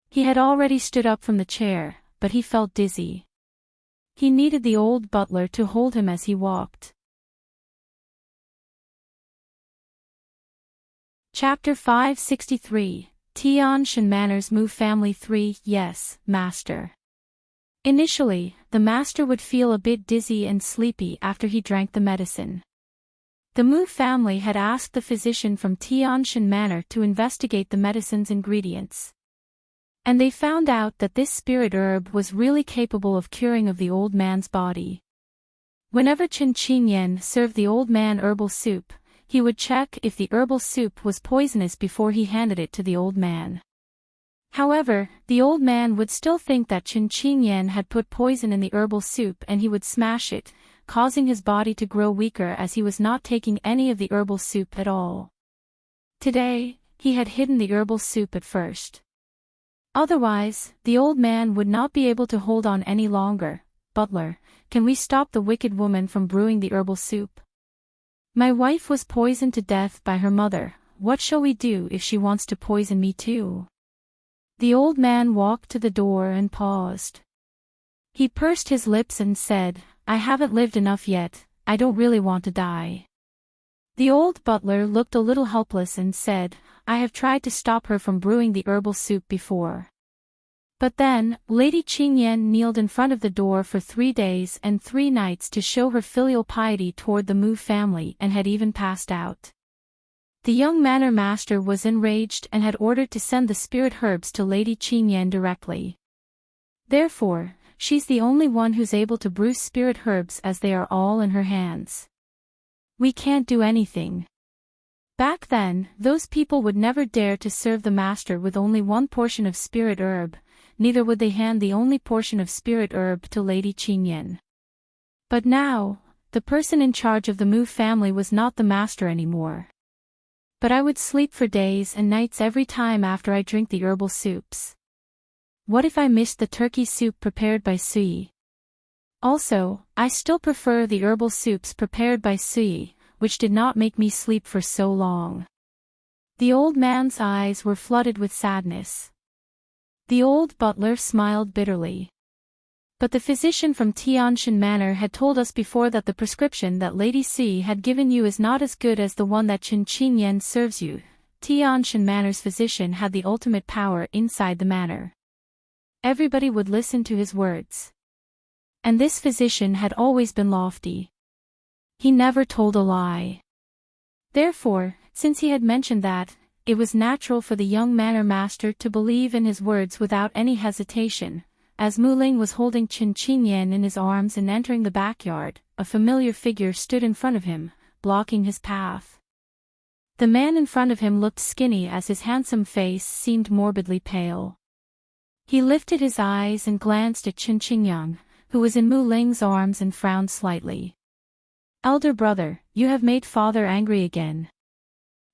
He had already stood up from the chair, but he felt dizzy. He needed the old butler to hold him as he walked. Chapter 563, Tianshan Manor's Mu Family 3. Yes, Master. Initially, the master would feel a bit dizzy and sleepy after he drank the medicine. The Mu family had asked the physician from Tianshan Manor to investigate the medicine's ingredients. And they found out that this spirit herb was really capable of curing of the old man's body. Whenever Chen Qingyan served the old man herbal soup, he would check if the herbal soup was poisonous before he handed it to the old man. However, the old man would still think that Chen Qingyan had put poison in the herbal soup and he would smash it, causing his body to grow weaker as he was not taking any of the herbal soup at all. Today, he had hidden the herbal soup at first. Otherwise, the old man would not be able to hold on any longer. "Butler, can we stop the wicked woman from brewing the herbal soup? My wife was poisoned to death by her mother. What shall we do if she wants to poison me too?" The old man walked to the door and paused. He pursed his lips and said, "I haven't lived enough yet, I don't really want to die." The old butler looked a little helpless and said, "I have tried to stop her from brewing the herbal soup before. But then, Lady Qingyan kneeled in front of the door for 3 days and 3 nights to show her filial piety toward the Mu family and had even passed out." The young manor master was enraged and had ordered to send the spirit herbs to Lady Qingyan directly. Therefore, she's the only one who's able to brew spirit herbs as they are all in her hands. We can't do anything. Back then, those people would never dare to serve the master with only one portion of spirit herb, neither would they hand the only portion of spirit herb to Lady Qingyan. But now, the person in charge of the Mu family was not the master anymore. But I would sleep for days and nights every time after I drink the herbal soups. What if I missed the turkey soup prepared by Sui? Also, I still prefer the herbal soups prepared by Sui, which did not make me sleep for so long. The old man's eyes were flooded with sadness. The old butler smiled bitterly. But the physician from Tianshan Manor had told us before that the prescription that Lady Si had given you is not as good as the one that Qin Qinyan serves you. Tianshan Manor's physician had the ultimate power inside the manor. Everybody would listen to his words. And this physician had always been lofty. He never told a lie. Therefore, since he had mentioned that, it was natural for the young manor master to believe in his words without any hesitation. As Mu Ling was holding Qin Qinyan in his arms and entering the backyard, a familiar figure stood in front of him, blocking his path. The man in front of him looked skinny as his handsome face seemed morbidly pale. He lifted his eyes and glanced at Qin Qingyang, who was in Mu Ling's arms, and frowned slightly. "Elder brother, you have made father angry again."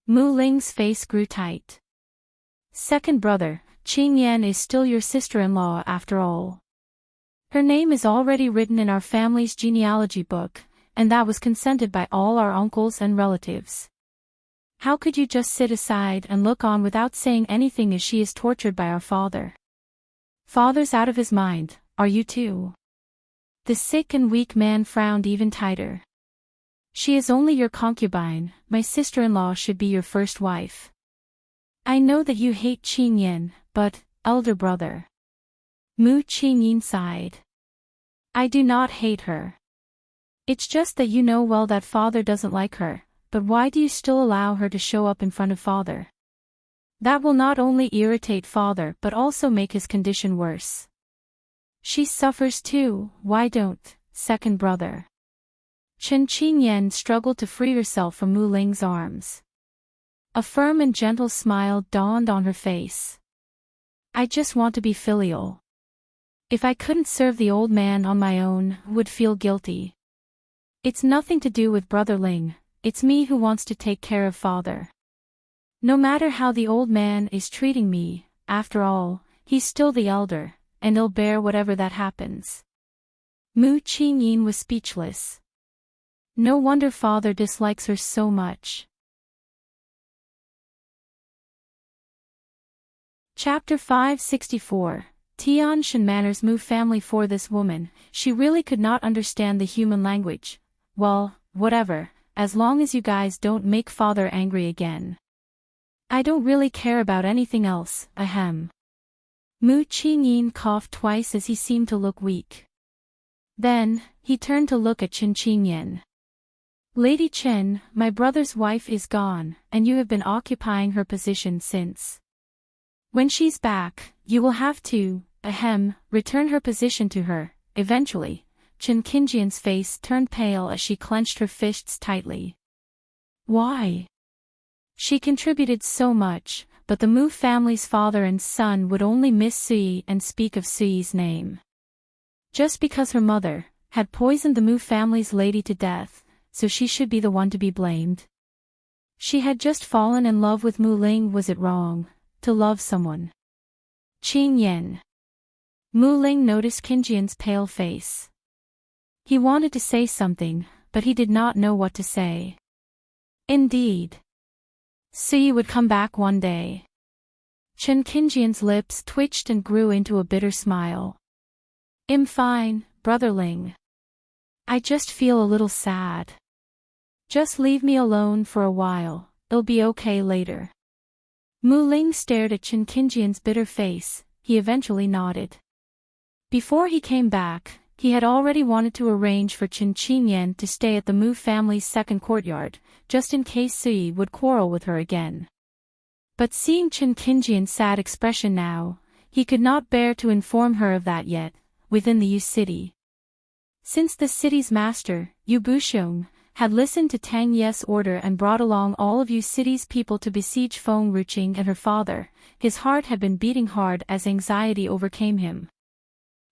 Mu Ling's face grew tight. "Second brother, Qing Yan is still your sister-in-law after all. Her name is already written in our family's genealogy book, and that was consented by all our uncles and relatives. How could you just sit aside and look on without saying anything as she is tortured by our father? Father's out of his mind, are you too?" The sick and weak man frowned even tighter. "She is only your concubine, my sister-in-law should be your first wife. I know that you hate Qin Yan, but, elder brother." Mu Qinyin sighed. "I do not hate her. It's just that you know well that father doesn't like her, but why do you still allow her to show up in front of father? That will not only irritate father but also make his condition worse. She suffers too, why don't, second brother?" Qin Qinyan struggled to free herself from Mu Ling's arms. A firm and gentle smile dawned on her face. "I just want to be filial. If I couldn't serve the old man on my own, would feel guilty. It's nothing to do with Brother Ling, it's me who wants to take care of father. No matter how the old man is treating me, after all, he's still the elder, and he'll bear whatever that happens." Mu Qinyin was speechless. No wonder father dislikes her so much. Chapter 564, Tianshan Manor's Mu family. For this woman, she really could not understand the human language. "Well, whatever, as long as you guys don't make father angry again. I don't really care about anything else, ahem." Mu Qinyin coughed twice as he seemed to look weak. Then, he turned to look at Qin Qinyan. "Lady Chen, my brother's wife is gone, and you have been occupying her position since. When she's back, you will have to, return her position to her, eventually." Qin Qinyan's face turned pale as she clenched her fists tightly. Why? She contributed so much, but the Mu family's father and son would only miss Sui and speak of Sui's name. Just because her mother had poisoned the Mu family's lady to death, so she should be the one to be blamed. She had just fallen in love with Mu Ling. Was it wrong to love someone? Qin Yan. Mu Ling noticed Qinjian's pale face. He wanted to say something, but he did not know what to say. Indeed. Sui would come back one day. Qin Qinjian's lips twitched and grew into a bitter smile. "I'm fine, Brother Ling. I just feel a little sad. Just leave me alone for a while, it'll be okay later." Mu Ling stared at Qin Qinjian's bitter face. He eventually nodded. Before he came back, he had already wanted to arrange for Qin Qinyan to stay at the Mu family's second courtyard, just in case Sui would quarrel with her again. But seeing Qin Qinjian's sad expression now, he could not bear to inform her of that yet, within the Yu city. Since the city's master, Yu Buxiong, had listened to Tang Ye's order and brought along all of Yu city's people to besiege Feng Ruqing and her father, his heart had been beating hard as anxiety overcame him.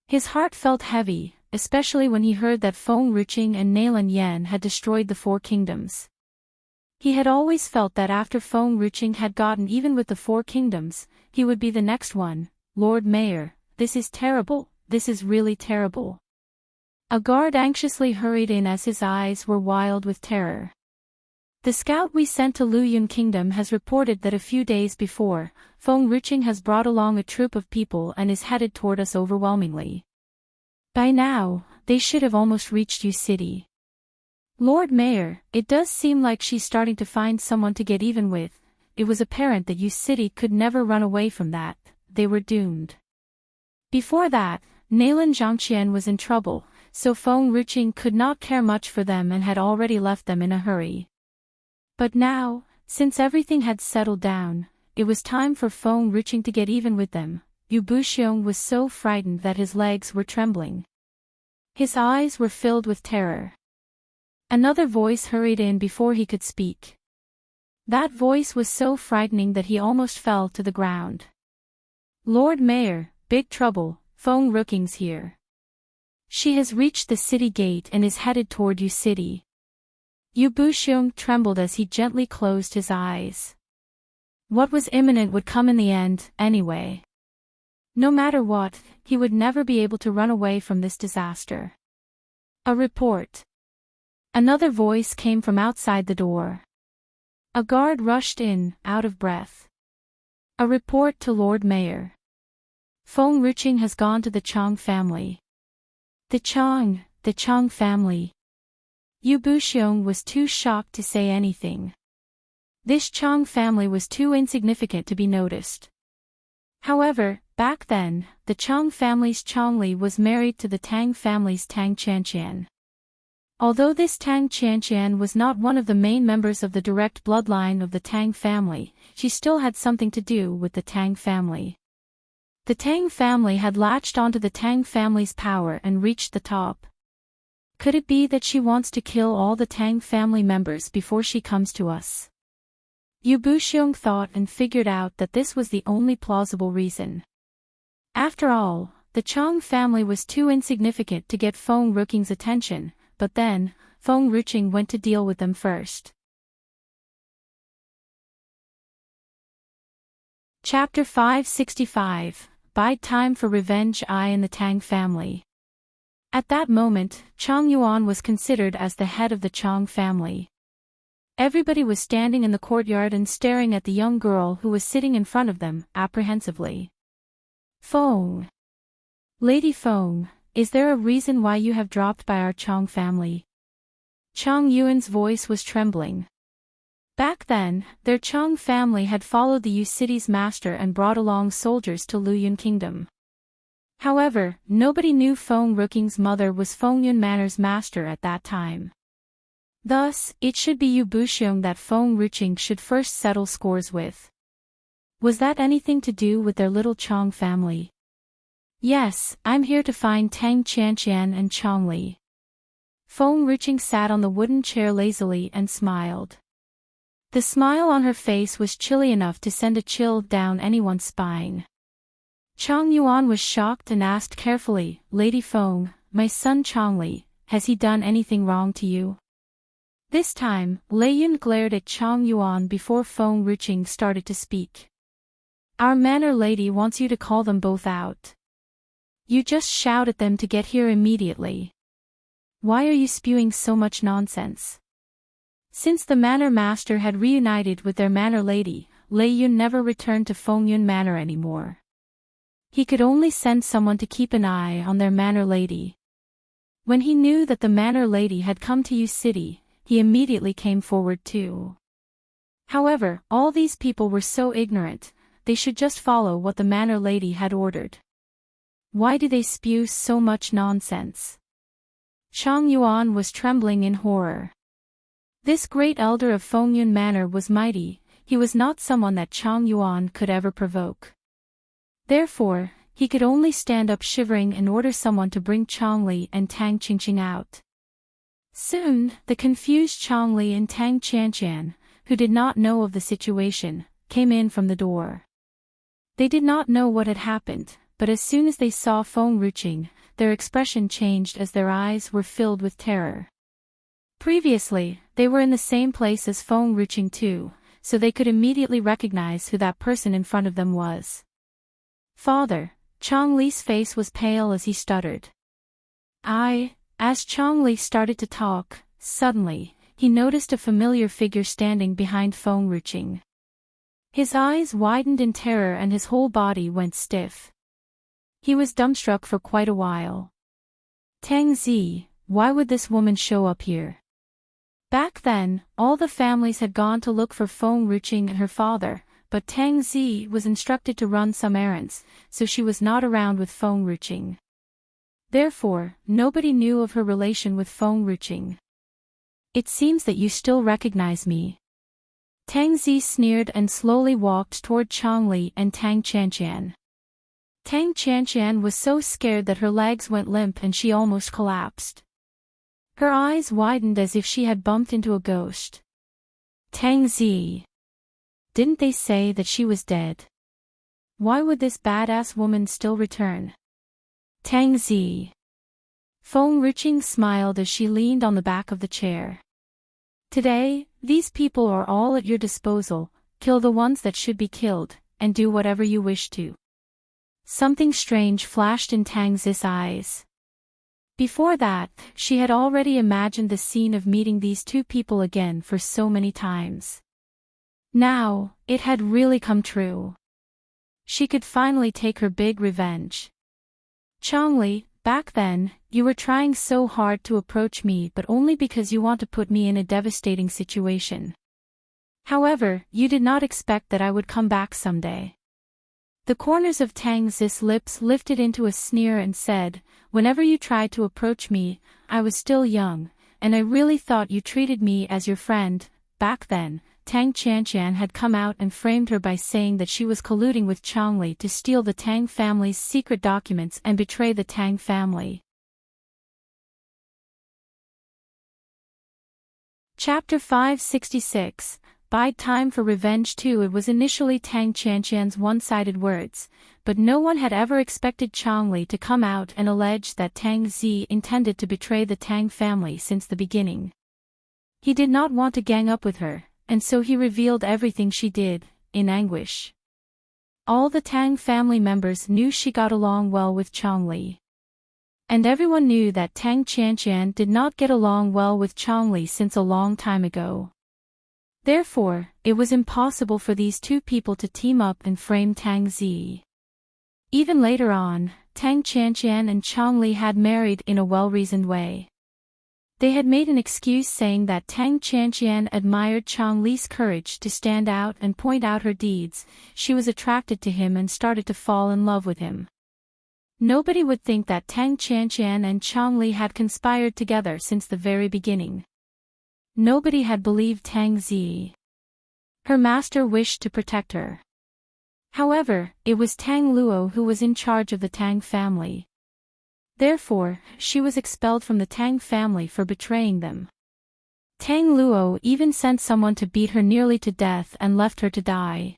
His heart felt heavy, especially when he heard that Feng Ruqing and Nailan Yan had destroyed the Four Kingdoms. He had always felt that after Feng Ruqing had gotten even with the Four Kingdoms, he would be the next one. "Lord Mayor, this is terrible, this is really terrible." A guard anxiously hurried in as his eyes were wild with terror. The scout we sent to Luyun Kingdom has reported that a few days before, Feng Ruqing has brought along a troop of people and is headed toward us overwhelmingly. By now, they should have almost reached Yu City. Lord Mayor, it does seem like she's starting to find someone to get even with. It was apparent that Yu City could never run away from that, they were doomed. Before that, Nayland Zhangqian was in trouble, so Feng Ruqing could not care much for them and had already left them in a hurry. But now, since everything had settled down, it was time for Feng Ruqing to get even with them. Yu Buxiong was so frightened that his legs were trembling. His eyes were filled with terror. Another voice hurried in before he could speak. That voice was so frightening that he almost fell to the ground. Lord Mayor, big trouble, Feng Ruqing's here. She has reached the city gate and is headed toward Yu City. Yu Buxiong trembled as he gently closed his eyes. What was imminent would come in the end, anyway. No matter what, he would never be able to run away from this disaster. A report. Another voice came from outside the door. A guard rushed in, out of breath. A report to Lord Mayor. Feng Ruqing has gone to the Chang family. The Chang family. Yu Buxiong was too shocked to say anything. This Chang family was too insignificant to be noticed. However, back then, the Chang family's Changli was married to the Tang family's Tang Qianqian. Although this Tang Qianqian was not one of the main members of the direct bloodline of the Tang family, she still had something to do with the Tang family. The Tang family had latched onto the Tang family's power and reached the top. Could it be that she wants to kill all the Tang family members before she comes to us? Yu Buxiong thought and figured out that this was the only plausible reason. After all, the Chang family was too insignificant to get Feng Ruqing's attention, but then, Feng Ruqing went to deal with them first. Chapter 565, Bide Time for Revenge. I and the Tang family. At that moment, Chang Yuan was considered as the head of the Chang family. Everybody was standing in the courtyard and staring at the young girl who was sitting in front of them, apprehensively. Feng. Lady Feng, is there a reason why you have dropped by our Chang family? Chang Yuan's voice was trembling. Back then, their Chang family had followed the Yu City's master and brought along soldiers to Luyun Kingdom. However, nobody knew Feng Ruqing's mother was Fengyun Manor's master at that time. Thus, it should be Yu Buxiong that Feng Ruqing should first settle scores with. Was that anything to do with their little Chang family? Yes, I'm here to find Tang Qianqian and Changli. Feng Ruqing sat on the wooden chair lazily and smiled. The smile on her face was chilly enough to send a chill down anyone's spine. Chang Yuan was shocked and asked carefully, Lady Feng, my son Changli, has he done anything wrong to you? This time, Lei Yun glared at Chang Yuan before Feng Ruqing started to speak. Our manor lady wants you to call them both out. You just shout at them to get here immediately. Why are you spewing so much nonsense? Since the manor master had reunited with their manor lady, Lei Yun never returned to Fengyun Manor anymore. He could only send someone to keep an eye on their manor lady. When he knew that the manor lady had come to Yu City, he immediately came forward too. However, all these people were so ignorant, they should just follow what the manor lady had ordered. Why do they spew so much nonsense? Chang Yuan was trembling in horror. This great elder of Fengyun Manor was mighty, he was not someone that Chang Yuan could ever provoke. Therefore, he could only stand up shivering and order someone to bring Changli and Tang Qingqing out. Soon, the confused Changli and Tang Qianqian, who did not know of the situation, came in from the door. They did not know what had happened, but as soon as they saw Feng Ruqing, their expression changed as their eyes were filled with terror. Previously, they were in the same place as Feng Ruqing too, so they could immediately recognize who that person in front of them was. Father, Chang Li's face was pale as he stuttered. As Chang Li started to talk, suddenly, he noticed a familiar figure standing behind Feng Ruching. His eyes widened in terror and his whole body went stiff. He was dumbstruck for quite a while. Tang Zi, why would this woman show up here? Back then, all the families had gone to look for Feng Ruching and her father, but Tang Zi was instructed to run some errands, so she was not around with Feng Ruching. Therefore, nobody knew of her relation with Feng Ruching. It seems that you still recognize me. Tang Zi sneered and slowly walked toward Changli and Tang Chanqian. Tang Chanqian was so scared that her legs went limp and she almost collapsed. Her eyes widened as if she had bumped into a ghost. Tang Zi. Didn't they say that she was dead? Why would this badass woman still return? Tang Zi. Feng Ruching smiled as she leaned on the back of the chair. Today, these people are all at your disposal, kill the ones that should be killed, and do whatever you wish to. Something strange flashed in Tang Zi's eyes. Before that, she had already imagined the scene of meeting these two people again for so many times. Now, it had really come true. She could finally take her big revenge. Changli, back then, you were trying so hard to approach me but only because you want to put me in a devastating situation. However, you did not expect that I would come back someday. The corners of Tang Zi's lips lifted into a sneer and said, whenever you tried to approach me, I was still young, and I really thought you treated me as your friend. Back then, Tang Chanqian had come out and framed her by saying that she was colluding with Changli to steal the Tang family's secret documents and betray the Tang family. Chapter 566. Bide time for revenge too. It was initially Tang Chanqian's one-sided words, but no one had ever expected Changli to come out and allege that Tang Zi intended to betray the Tang family since the beginning. He did not want to gang up with her, and so he revealed everything she did, in anguish. All the Tang family members knew she got along well with Changli. And everyone knew that Tang Chanqian did not get along well with Changli since a long time ago. Therefore, it was impossible for these two people to team up and frame Tang Zi. Even later on, Tang Chanqian and Changli had married in a well-reasoned way. They had made an excuse saying that Tang Chanqian admired Changli's courage to stand out and point out her deeds. She was attracted to him and started to fall in love with him. Nobody would think that Tang Chanqian and Changli had conspired together since the very beginning. Nobody had believed Tang Zi. Her master wished to protect her. However, it was Tang Luo who was in charge of the Tang family. Therefore, she was expelled from the Tang family for betraying them. Tang Luo even sent someone to beat her nearly to death and left her to die.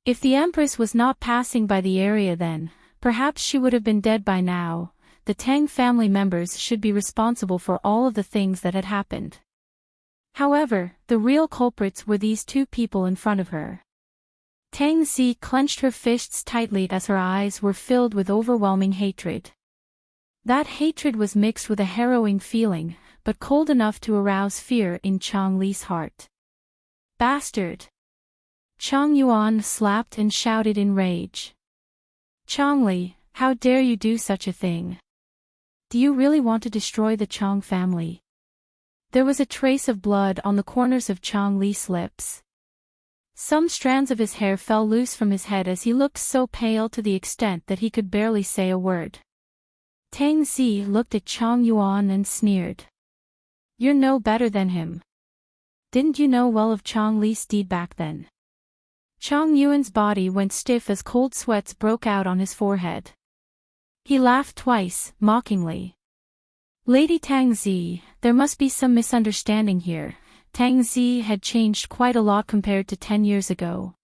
If the Empress was not passing by the area then, perhaps she would have been dead by now. The Tang family members should be responsible for all of the things that had happened. However, the real culprits were these two people in front of her. Tang Zi clenched her fists tightly as her eyes were filled with overwhelming hatred. That hatred was mixed with a harrowing feeling, but cold enough to arouse fear in Changli's heart. Bastard! Chang Yuan slapped and shouted in rage. Changli, how dare you do such a thing? Do you really want to destroy the Chang family? There was a trace of blood on the corners of Changli's lips. Some strands of his hair fell loose from his head as he looked so pale to the extent that he could barely say a word. Tang Zi looked at Chang Yuan and sneered. You're no better than him. Didn't you know well of Changli's deed back then? Chang Yuan's body went stiff as cold sweats broke out on his forehead. He laughed twice, mockingly. Lady Tang Zi, there must be some misunderstanding here. Tang Zi had changed quite a lot compared to 10 years ago.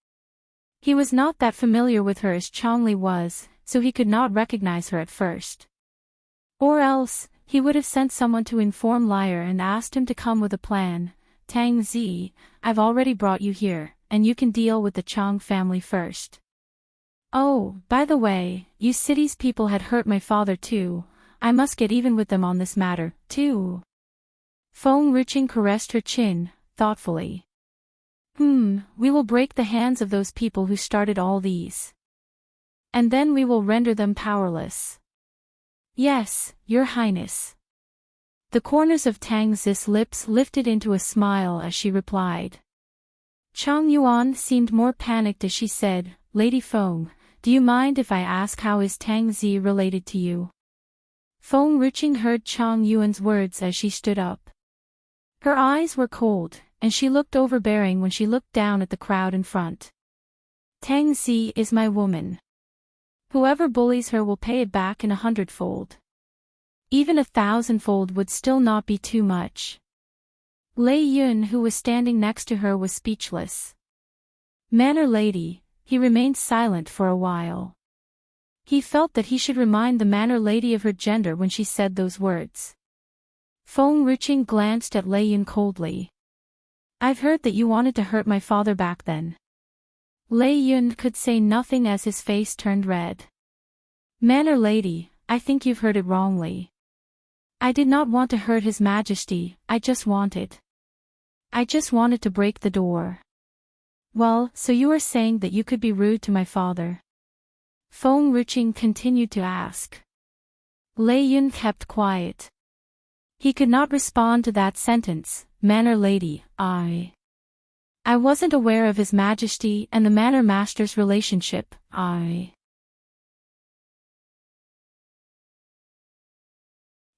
He was not that familiar with her as Changli was, so he could not recognize her at first. Or else, he would have sent someone to inform Lyre and asked him to come with a plan. Tang Zi, I've already brought you here, and you can deal with the Chang family first. Oh, by the way, you city's people had hurt my father too. I must get even with them on this matter, too. Feng Ruching caressed her chin, thoughtfully. We will break the hands of those people who started all these. And then we will render them powerless. Yes, Your Highness. The corners of Tang Zi's lips lifted into a smile as she replied. Chang Yuan seemed more panicked as she said, Lady Feng, do you mind if I ask how is Tang Zi related to you? Feng Ruching heard Chang Yuan's words as she stood up. Her eyes were cold, and she looked overbearing when she looked down at the crowd in front. Tang Zi is my woman. Whoever bullies her will pay it back in 100-fold. Even 1,000-fold would still not be too much. Lei Yun, who was standing next to her, was speechless. Manor lady, he remained silent for a while. He felt that he should remind the manor lady of her gender when she said those words. Feng Ruching glanced at Lei Yun coldly. I've heard that you wanted to hurt my father back then. Lei Yun could say nothing as his face turned red. Manor lady, I think you've heard it wrongly. I did not want to hurt His Majesty, I just wanted to break the door. Well, so you are saying that you could be rude to my father? Feng Ruching continued to ask. Lei Yun kept quiet. He could not respond to that sentence. Manor lady, I wasn't aware of His Majesty and the Manor Master's relationship,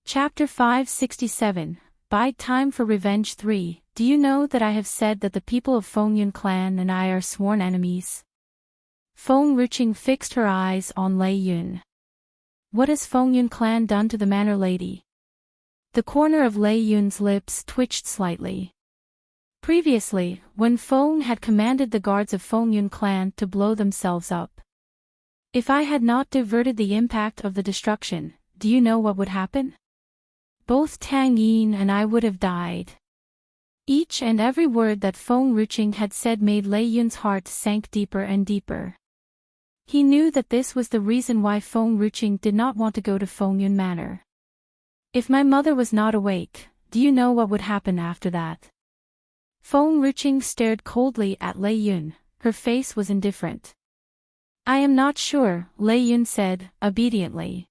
Chapter 567, Bide Time for Revenge 3. Do you know that I have said that the people of Fengyun clan and I are sworn enemies? Feng Ruching fixed her eyes on Lei Yun. What has Fengyun clan done to the manor lady? The corner of Lei Yun's lips twitched slightly. Previously, when Feng had commanded the guards of Fengyun clan to blow themselves up. If I had not diverted the impact of the destruction, do you know what would happen? Both Tang Yin and I would have died. Each and every word that Feng Ruching had said made Lei Yun's heart sank deeper and deeper. He knew that this was the reason why Feng Ruching did not want to go to Fengyun Manor. If my mother was not awake, do you know what would happen after that? Feng Ruching stared coldly at Lei Yun, her face was indifferent. I am not sure, Lei Yun said, obediently.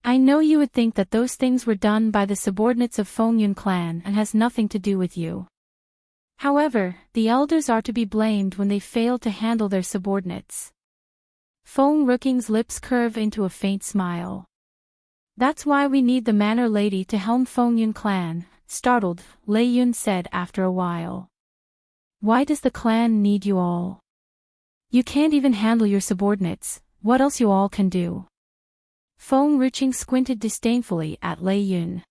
I know you would think that those things were done by the subordinates of Fengyun clan and has nothing to do with you. However, the elders are to be blamed when they fail to handle their subordinates. Feng Ruching's lips curve into a faint smile. That's why we need the manor lady to helm Fengyun clan, startled, Lei Yun said after a while. Why does the clan need you all? You can't even handle your subordinates, what else you all can do? Feng Ruching squinted disdainfully at Lei Yun.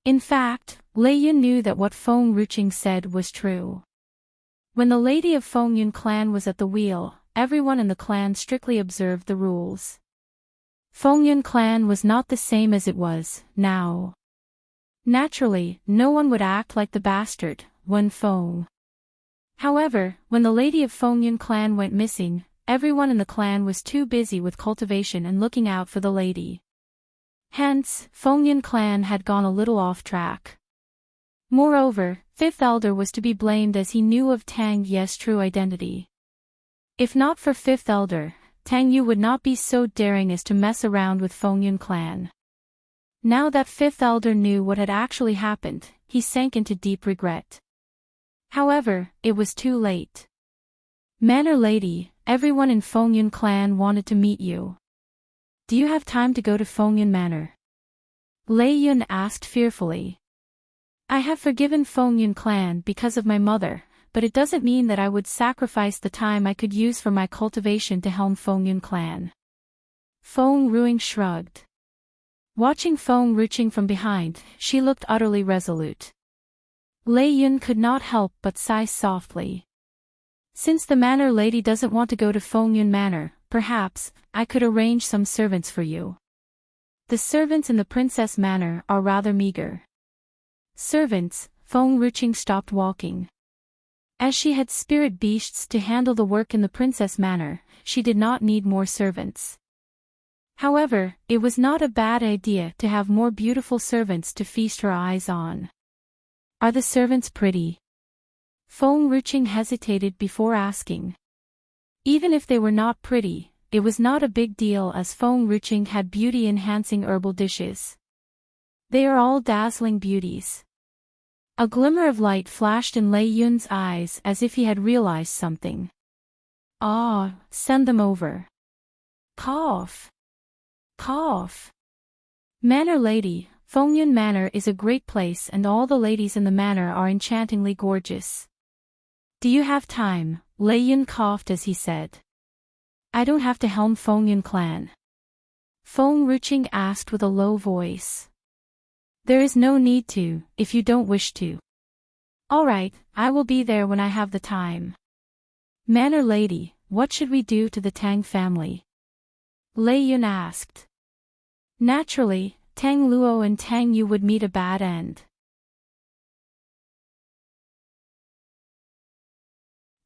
In fact, Lei Yun knew that what Feng Ruching said was true. When the lady of Fengyun clan was at the wheel, everyone in the clan strictly observed the rules. Fengyun clan was not the same as it was now. Naturally, no one would act like the bastard, Wen Feng. However, when the lady of Fengyun clan went missing, everyone in the clan was too busy with cultivation and looking out for the lady. Hence, Fengyun clan had gone a little off track. Moreover, Fifth Elder was to be blamed as he knew of Tang Ye's true identity. If not for Fifth Elder, Tang Yu would not be so daring as to mess around with Fengyun clan. Now that Fifth Elder knew what had actually happened, he sank into deep regret. However, it was too late. Manor lady, everyone in Fengyun clan wanted to meet you. Do you have time to go to Fengyun Manor? Lei Yun asked fearfully. I have forgiven Fengyun clan because of my mother, but it doesn't mean that I would sacrifice the time I could use for my cultivation to helm Fengyun clan. Feng Ruing shrugged. Watching Feng Ruching from behind, she looked utterly resolute. Lei Yun could not help but sigh softly. Since the manor lady doesn't want to go to Fengyun Manor, perhaps, I could arrange some servants for you. The servants in the Princess Manor are rather meager. Servants, Feng Ruching stopped walking. As she had spirit beasts to handle the work in the Princess Manor, she did not need more servants. However, it was not a bad idea to have more beautiful servants to feast her eyes on. Are the servants pretty? Feng Ruqing hesitated before asking. Even if they were not pretty, it was not a big deal as Feng Ruqing had beauty-enhancing herbal dishes. They are all dazzling beauties. A glimmer of light flashed in Lei Yun's eyes as if he had realized something. Ah, send them over. Cough. Cough. Manor lady, Fengyun Manor is a great place and all the ladies in the manor are enchantingly gorgeous. Do you have time? Lei Yun coughed as he said. I don't have to helm Fengyun clan. Feng Ruqing asked with a low voice. There is no need to, if you don't wish to. Alright, I will be there when I have the time. Manor lady, what should we do to the Tang family? Lei Yun asked. Naturally, Tang Luo and Tang Yu would meet a bad end.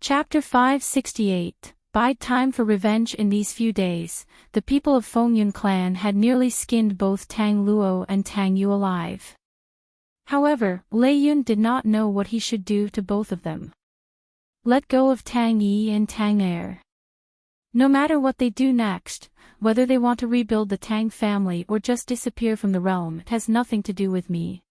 Chapter 568. Bide time for revenge. In these few days, the people of Fengyun clan had nearly skinned both Tang Luo and Tang Yu alive. However, Lei Yun did not know what he should do to both of them. Let go of Tang Yi and Tang Er. No matter what they do next, whether they want to rebuild the Tang family or just disappear from the realm, it has nothing to do with me.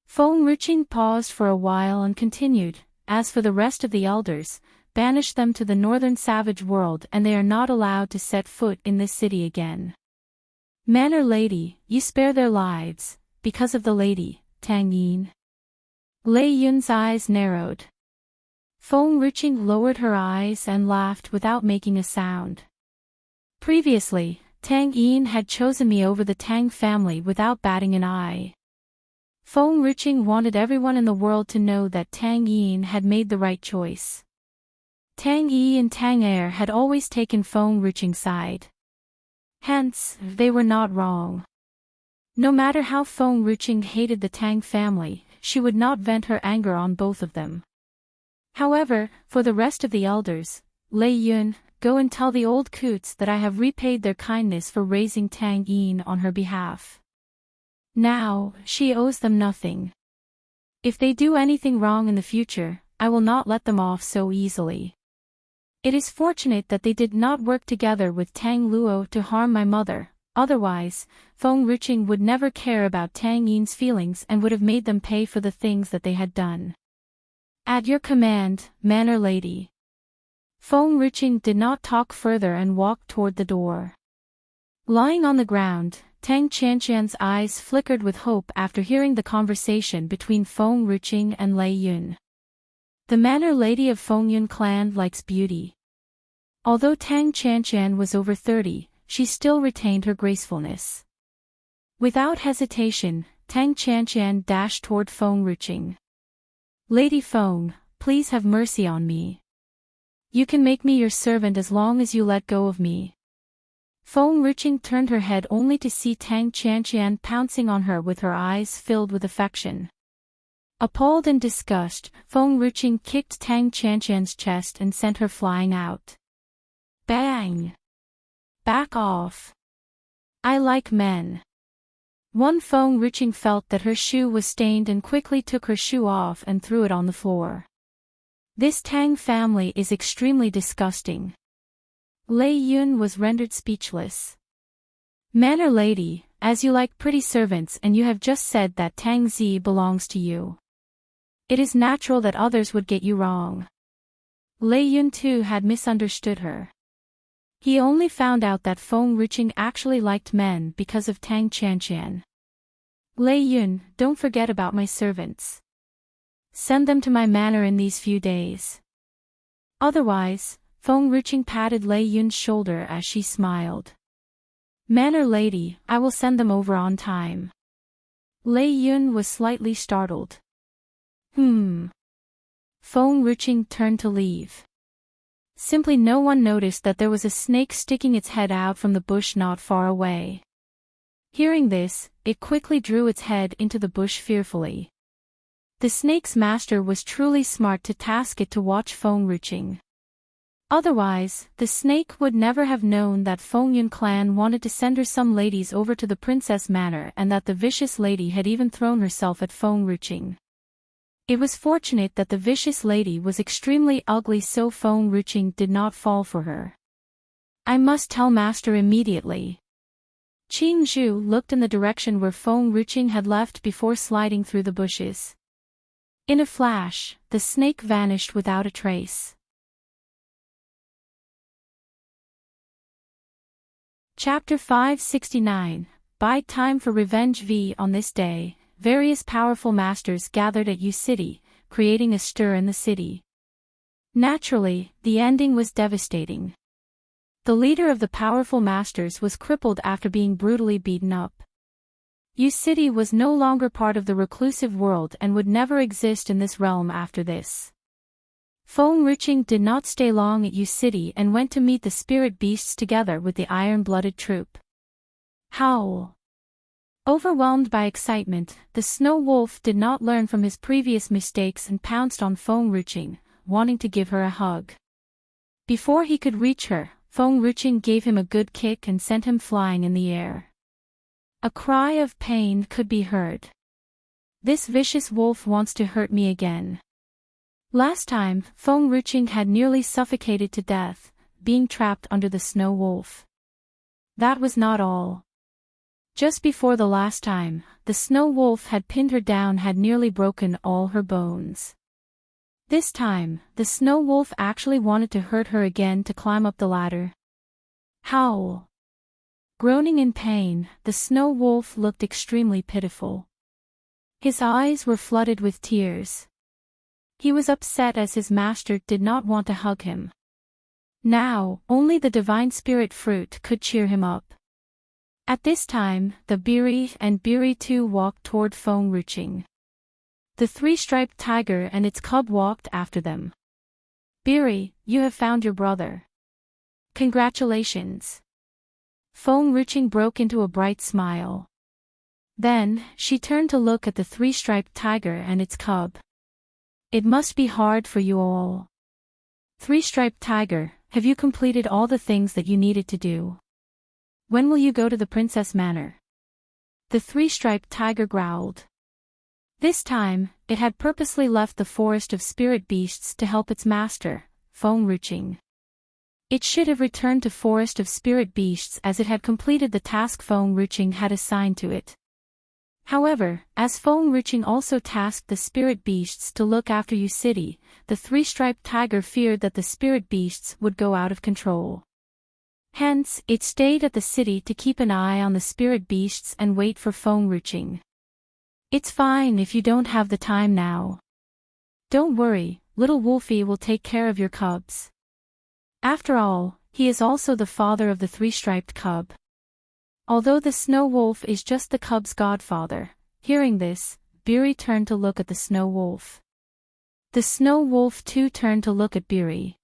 Feng Ruqing paused for a while and continued, as for the rest of the elders, banish them to the northern savage world and they are not allowed to set foot in this city again. Manor lady, you spare their lives, because of the lady, Tang Yin. Lei Yun's eyes narrowed. Feng Ruqing lowered her eyes and laughed without making a sound. Previously, Tang Yin had chosen me over the Tang family without batting an eye. Feng Ruqing wanted everyone in the world to know that Tang Yin had made the right choice. Tang Yi and Tang Er had always taken Feng Ruqing's side. Hence, they were not wrong. No matter how Feng Ruqing hated the Tang family, she would not vent her anger on both of them. However, for the rest of the elders, Lei Yun, go and tell the old coots that I have repaid their kindness for raising Tang Yin on her behalf. Now, she owes them nothing. If they do anything wrong in the future, I will not let them off so easily. It is fortunate that they did not work together with Tang Luo to harm my mother, otherwise, Feng Ruqing would never care about Tang Yin's feelings and would have made them pay for the things that they had done. At your command, Manor lady. Feng Ruqing did not talk further and walked toward the door. Lying on the ground, Tang Qianqian's eyes flickered with hope after hearing the conversation between Feng Ruqing and Lei Yun. The manor lady of Fengyun clan likes beauty. Although Tang Qianqian was over 30, she still retained her gracefulness. Without hesitation, Tang Qianqian dashed toward Feng Ruqing. Lady Feng, please have mercy on me. You can make me your servant as long as you let go of me. Feng Ruqing turned her head only to see Tang Qianqian pouncing on her with her eyes filled with affection. Appalled and disgusted, Feng Ruqing kicked Tang Qianqian's chest and sent her flying out. Bang! Back off. I like men. Feng Ruqing felt that her shoe was stained and quickly took her shoe off and threw it on the floor. This Tang family is extremely disgusting. Lei Yun was rendered speechless. Manor lady, as you like pretty servants and you have just said that Tang Zi belongs to you. It is natural that others would get you wrong. Lei Yun too had misunderstood her. He only found out that Feng Ruqing actually liked men because of Tang Qianqian. Lei Yun, don't forget about my servants. Send them to my manor in these few days. Otherwise, Feng Ruqing patted Lei Yun's shoulder as she smiled. Manor lady, I will send them over on time. Lei Yun was slightly startled. Feng Ruqing turned to leave. Simply no one noticed that there was a snake sticking its head out from the bush not far away. Hearing this, it quickly drew its head into the bush fearfully. The snake's master was truly smart to task it to watch Feng Ruqing. Otherwise, the snake would never have known that Fengyun clan wanted to send her some ladies over to the princess manor and that the vicious lady had even thrown herself at Feng Ruqing. It was fortunate that the vicious lady was extremely ugly, so Feng Ruching did not fall for her. I must tell master immediately. Qing Zhu looked in the direction where Feng Ruching had left before sliding through the bushes. In a flash, the snake vanished without a trace. Chapter 569. Buy time for revenge. On this day, various powerful masters gathered at Yu City, creating a stir in the city. Naturally, the ending was devastating. The leader of the powerful masters was crippled after being brutally beaten up. Yu City was no longer part of the reclusive world and would never exist in this realm after this. Feng Ruching did not stay long at Yu City and went to meet the spirit beasts together with the iron-blooded troop. Howl. Overwhelmed by excitement, the snow wolf did not learn from his previous mistakes and pounced on Feng Ruching, wanting to give her a hug. Before he could reach her, Feng Ruching gave him a good kick and sent him flying in the air. A cry of pain could be heard. This vicious wolf wants to hurt me again. Last time, Feng Ruching had nearly suffocated to death, being trapped under the snow wolf. That was not all. Just before the last time, the snow wolf had pinned her down, had nearly broken all her bones. This time, the snow wolf actually wanted to hurt her again to climb up the ladder. Howl. Groaning in pain, the snow wolf looked extremely pitiful. His eyes were flooded with tears. He was upset as his master did not want to hug him. Now, only the divine spirit fruit could cheer him up. At this time, the Biri and Biri too walked toward Feng Ruching. The three-striped tiger and its cub walked after them. Biri, you have found your brother. Congratulations. Feng Ruching broke into a bright smile. Then, she turned to look at the three-striped tiger and its cub. It must be hard for you all. Three-striped tiger, have you completed all the things that you needed to do? When will you go to the princess manor? The three-striped tiger growled. This time, it had purposely left the forest of spirit beasts to help its master, Feng Ruching. It should have returned to forest of spirit beasts as it had completed the task Feng Ruching had assigned to it. However, as Feng Ruching also tasked the spirit beasts to look after Yu City, the three-striped tiger feared that the spirit beasts would go out of control. Hence, it stayed at the city to keep an eye on the spirit beasts and wait for Feng Ruching. It's fine if you don't have the time now. Don't worry, little Wolfie will take care of your cubs. After all, he is also the father of the three-striped cub. Although the snow wolf is just the cub's godfather, hearing this, Biri turned to look at the snow wolf. The snow wolf too turned to look at Biri.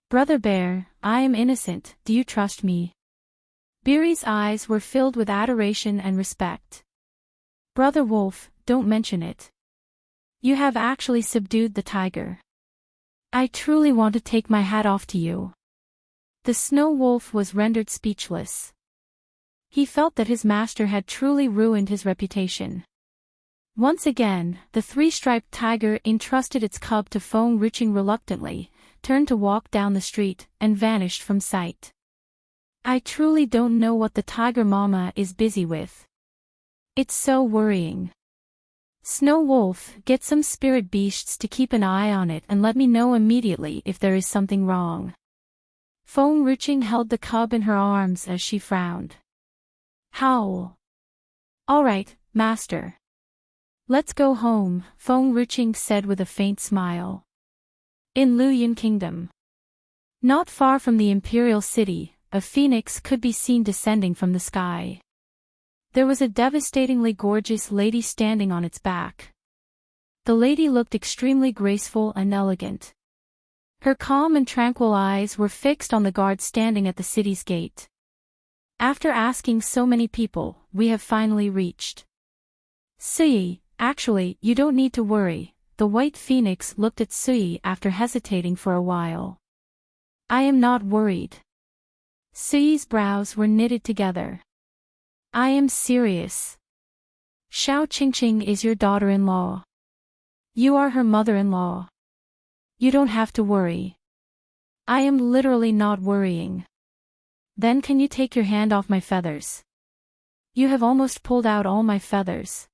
Brother Bear, I am innocent, do you trust me? Biri's eyes were filled with adoration and respect. Brother Wolf, don't mention it. You have actually subdued the tiger. I truly want to take my hat off to you. The snow wolf was rendered speechless. He felt that his master had truly ruined his reputation. Once again, the three-striped tiger entrusted its cub to Feng Ruching reluctantly, turned to walk down the street, and vanished from sight. I truly don't know what the tiger mama is busy with. It's so worrying. Snow Wolf, get some spirit beasts to keep an eye on it and let me know immediately if there is something wrong. Feng Ruching held the cub in her arms as she frowned. Howl. All right, master. Let's go home, Feng Ruching said with a faint smile. In Luoyun Kingdom. Not far from the imperial city, a phoenix could be seen descending from the sky. There was a devastatingly gorgeous lady standing on its back. The lady looked extremely graceful and elegant. Her calm and tranquil eyes were fixed on the guard standing at the city's gate. After asking so many people, we have finally reached. Sui, actually, you don't need to worry. The white phoenix looked at Sui after hesitating for a while. I am not worried. Sui's brows were knitted together. I am serious. Xiao Qingqing is your daughter-in-law. You are her mother-in-law. You don't have to worry. I am literally not worrying. Then can you take your hand off my feathers? You have almost pulled out all my feathers.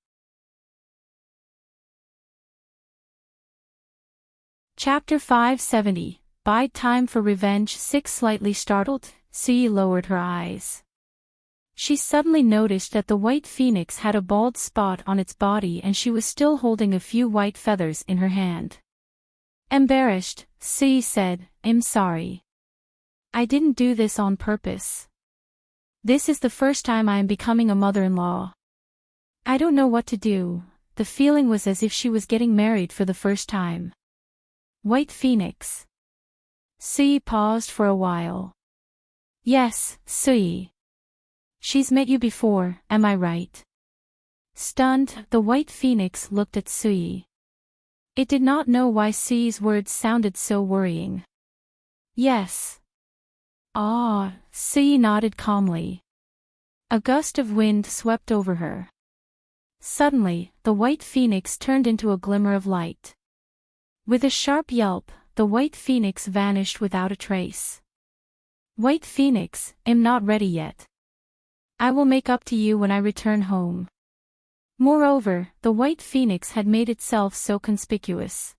Chapter 570, Bide Time for Revenge. 6. Slightly startled, Sui lowered her eyes. She suddenly noticed that the white phoenix had a bald spot on its body and she was still holding a few white feathers in her hand. Embarrassed, Sui said, I'm sorry. I didn't do this on purpose. This is the first time I am becoming a mother-in-law. I don't know what to do. The feeling was as if she was getting married for the first time. White Phoenix. Sui paused for a while. Yes, Sui. She's met you before, am I right? Stunned, the White Phoenix looked at Sui. It did not know why Sui's words sounded so worrying. Yes. Ah, Sui nodded calmly. A gust of wind swept over her. Suddenly, the White Phoenix turned into a glimmer of light. With a sharp yelp, the White Phoenix vanished without a trace. White Phoenix, I'm not ready yet. I will make up to you when I return home. Moreover, the White Phoenix had made itself so conspicuous.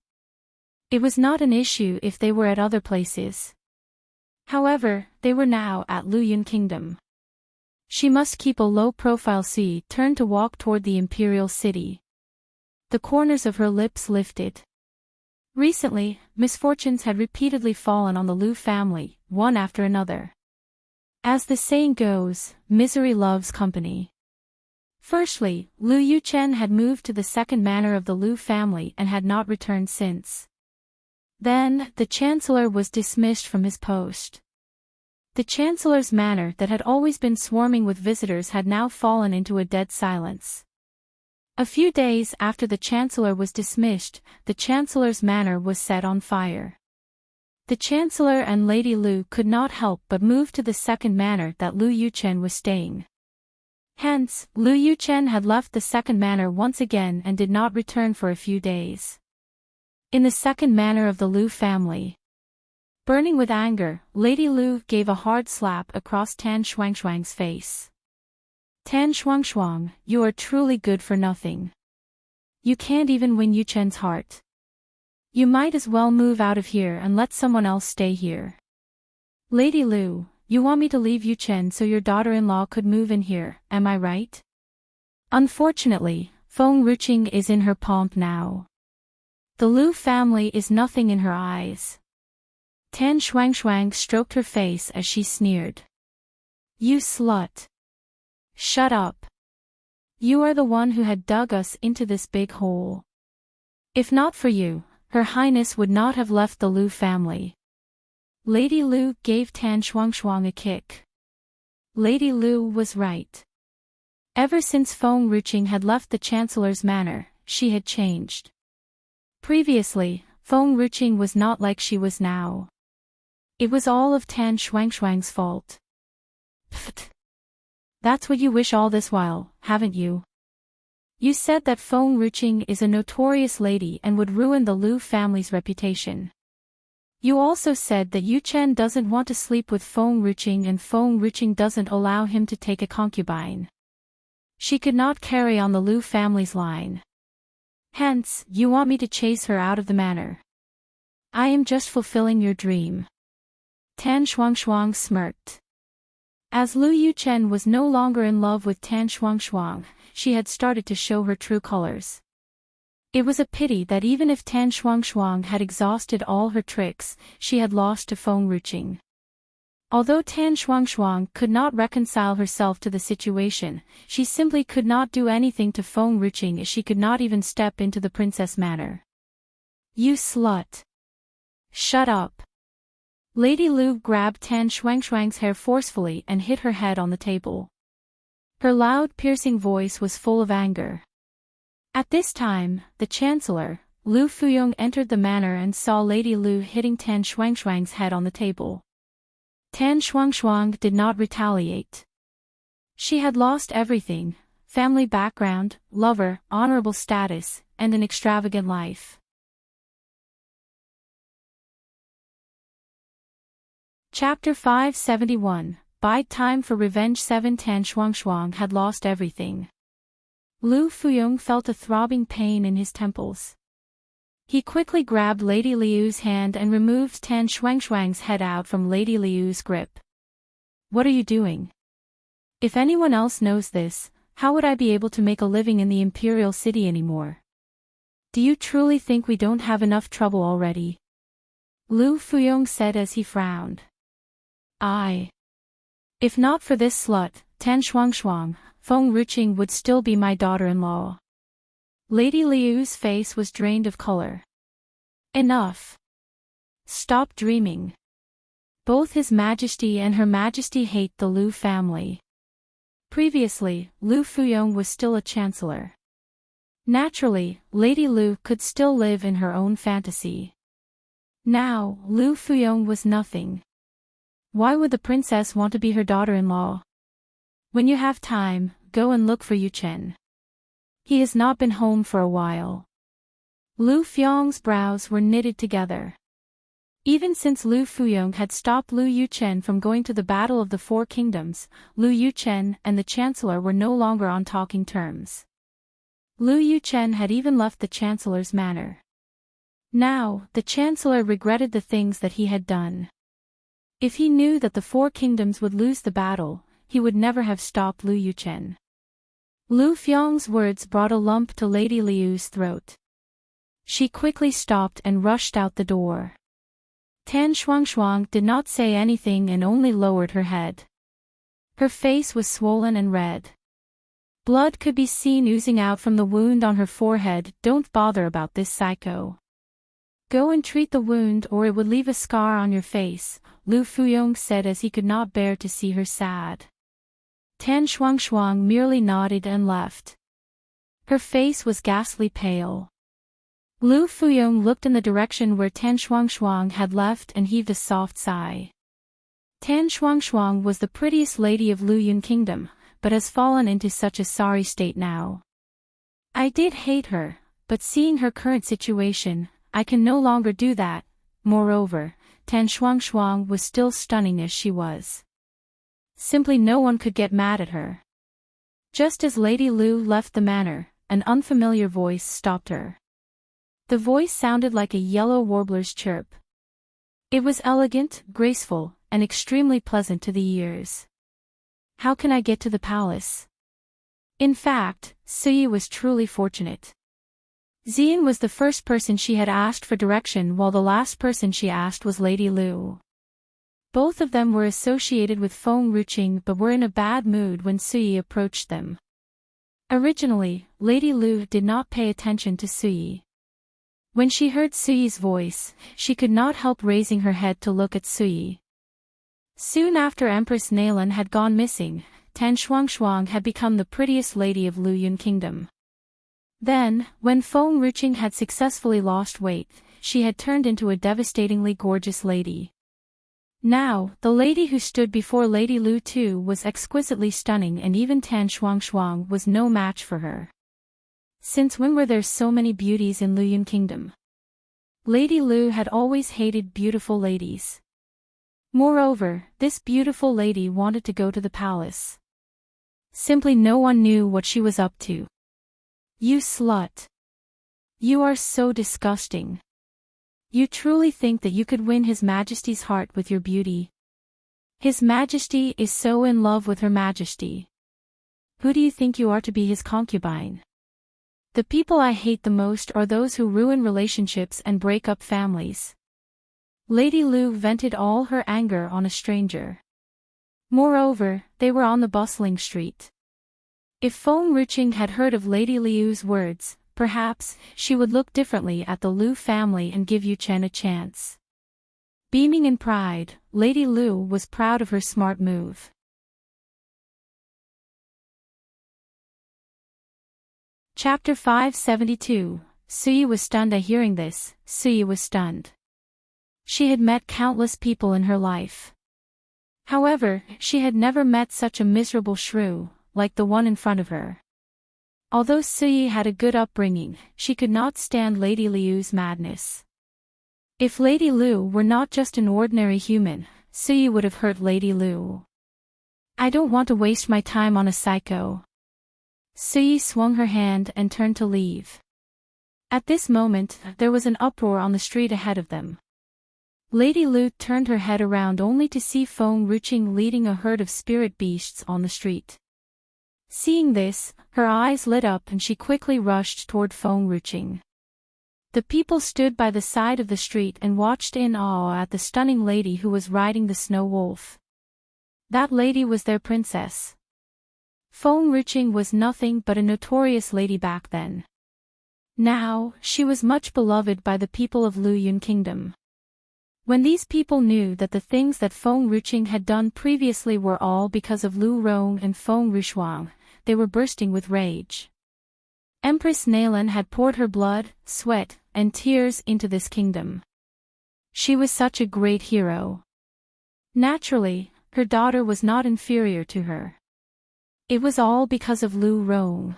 It was not an issue if they were at other places. However, they were now at Luyun Kingdom. She must keep a low profile. Sui turned to walk toward the imperial city. The corners of her lips lifted. Recently, misfortunes had repeatedly fallen on the Lu family, one after another. As the saying goes, misery loves company. Firstly, Lu Yuchen had moved to the second manor of the Lu family and had not returned since. Then, the chancellor was dismissed from his post. The chancellor's manor that had always been swarming with visitors had now fallen into a dead silence. A few days after the chancellor was dismissed, the chancellor's manor was set on fire. The chancellor and Lady Lu could not help but move to the second manor that Lu Yuchen was staying. Hence, Lu Yuchen had left the second manor once again and did not return for a few days. In the second manor of the Lu family. Burning with anger, Lady Lu gave a hard slap across Tan Shuangshuang's face. Tan Shuangshuang, you are truly good for nothing. You can't even win Yuchen's heart. You might as well move out of here and let someone else stay here. Lady Lu, you want me to leave Yuchen so your daughter-in-law could move in here, am I right? Unfortunately, Feng Ruqing is in her pomp now. The Lu family is nothing in her eyes. Tan Shuangshuang stroked her face as she sneered. You slut. Shut up. You are the one who had dug us into this big hole. If not for you, Her Highness would not have left the Lu family. Lady Lu gave Tan Shuangshuang a kick. Lady Lu was right. Ever since Feng Ruqing had left the Chancellor's manor, she had changed. Previously, Feng Ruqing was not like she was now. It was all of Tan Shuangshuang's fault. Pfft. That's what you wish all this while, haven't you? You said that Feng Ruqing is a notorious lady and would ruin the Lu family's reputation. You also said that Yuchen doesn't want to sleep with Feng Ruqing and Feng Ruqing doesn't allow him to take a concubine. She could not carry on the Lu family's line. Hence, you want me to chase her out of the manor. I am just fulfilling your dream. Tan Shuangshuang smirked. As Lu Yuchen was no longer in love with Tan Shuangshuang, she had started to show her true colors. It was a pity that even if Tan Shuangshuang had exhausted all her tricks, she had lost to Feng Ruqing. Although Tan Shuangshuang could not reconcile herself to the situation, she simply could not do anything to Feng Ruqing as she could not even step into the princess manor. You slut. Shut up. Lady Lu grabbed Tan Shuangshuang's hair forcefully and hit her head on the table. Her loud, piercing voice was full of anger. At this time, the Chancellor, Lu Fuyong, entered the manor and saw Lady Lu hitting Tan Shuangshuang's head on the table. Tan Shuangshuang did not retaliate. She had lost everything: family background, lover, honorable status, and an extravagant life. Chapter 571, Bide Time for Revenge. 7 Tan Shuangshuang had lost everything. Lu Fuyong felt a throbbing pain in his temples. He quickly grabbed Lady Liu's hand and removed Tan Shuangshuang's head out from Lady Liu's grip. What are you doing? If anyone else knows this, how would I be able to make a living in the Imperial City anymore? Do you truly think we don't have enough trouble already? Lu Fuyong said as he frowned. If not for this slut, Tan Shuangshuang, Feng Ruqing would still be my daughter-in-law. Lady Liu's face was drained of color. Enough. Stop dreaming. Both His Majesty and Her Majesty hate the Lu family. Previously, Lu Fuyong was still a chancellor. Naturally, Lady Lu could still live in her own fantasy. Now, Lu Fuyong was nothing. Why would the princess want to be her daughter-in-law? When you have time, go and look for Yu Chen. He has not been home for a while. Lu Fuyong's brows were knitted together. Even since Lu Fuyong had stopped Lu Yuchen from going to the Battle of the Four Kingdoms, Lu Yuchen and the Chancellor were no longer on talking terms. Lu Yuchen had even left the Chancellor's manor. Now, the Chancellor regretted the things that he had done. If he knew that the Four Kingdoms would lose the battle, he would never have stopped Lu Yuchen. Lu Fuyong's words brought a lump to Lady Liu's throat. She quickly stopped and rushed out the door. Tan Shuangshuang did not say anything and only lowered her head. Her face was swollen and red. Blood could be seen oozing out from the wound on her forehead. Don't bother about this psycho. Go and treat the wound or it would leave a scar on your face, Lu Fuyong said as he could not bear to see her sad. Tan Shuangshuang merely nodded and left. Her face was ghastly pale. Lu Fuyong looked in the direction where Tan Shuangshuang had left and heaved a soft sigh. Tan Shuangshuang was the prettiest lady of Lu Yun Kingdom, but has fallen into such a sorry state now. I did hate her, but seeing her current situation, I can no longer do that. Moreover, Tan Shuangshuang was still stunning as she was. Simply no one could get mad at her. Just as Lady Lu left the manor, an unfamiliar voice stopped her. The voice sounded like a yellow warbler's chirp. It was elegant, graceful, and extremely pleasant to the ears. How can I get to the palace? In fact, Suyi was truly fortunate. Xian was the first person she had asked for direction while the last person she asked was Lady Lu. Both of them were associated with Feng Ruqing but were in a bad mood when Suyi approached them. Originally, Lady Lu did not pay attention to Suyi. When she heard Suyi's voice, she could not help raising her head to look at Suyi. Soon after Empress Nalan had gone missing, Tan Shuangshuang had become the prettiest lady of Lu Yun Kingdom. Then, when Feng Ruqing had successfully lost weight, she had turned into a devastatingly gorgeous lady. Now, the lady who stood before Lady Lu too was exquisitely stunning and even Tan Shuangshuang was no match for her. Since when were there so many beauties in Lu Yun Kingdom? Lady Lu had always hated beautiful ladies. Moreover, this beautiful lady wanted to go to the palace. Simply no one knew what she was up to. You slut. You are so disgusting. You truly think that you could win His Majesty's heart with your beauty? His Majesty is so in love with Her Majesty. Who do you think you are to be his concubine? The people I hate the most are those who ruin relationships and break up families. Lady Lu vented all her anger on a stranger. Moreover, they were on the bustling street. If Feng Ruqing had heard of Lady Liu's words, perhaps she would look differently at the Lu family and give Yu Chen a chance. Beaming in pride, Lady Lu was proud of her smart move. Chapter 572, Suyi was stunned at hearing this. Suyi was stunned. She had met countless people in her life. However, she had never met such a miserable shrew, like the one in front of her. Although Suyi had a good upbringing, she could not stand Lady Liu's madness. If Lady Liu were not just an ordinary human, Suyi would have hurt Lady Liu. I don't want to waste my time on a psycho. Suyi swung her hand and turned to leave. At this moment, there was an uproar on the street ahead of them. Lady Liu turned her head around only to see Feng Ruqing leading a herd of spirit beasts on the street. Seeing this, her eyes lit up and she quickly rushed toward Feng Ruqing. The people stood by the side of the street and watched in awe at the stunning lady who was riding the snow wolf. That lady was their princess. Feng Ruqing was nothing but a notorious lady back then. Now, she was much beloved by the people of Luyun Kingdom. When these people knew that the things that Feng Ruqing had done previously were all because of Lu Rong and Feng Rushuang, they were bursting with rage. Empress Nalan had poured her blood, sweat, and tears into this kingdom. She was such a great hero. Naturally, her daughter was not inferior to her. It was all because of Lu Rong.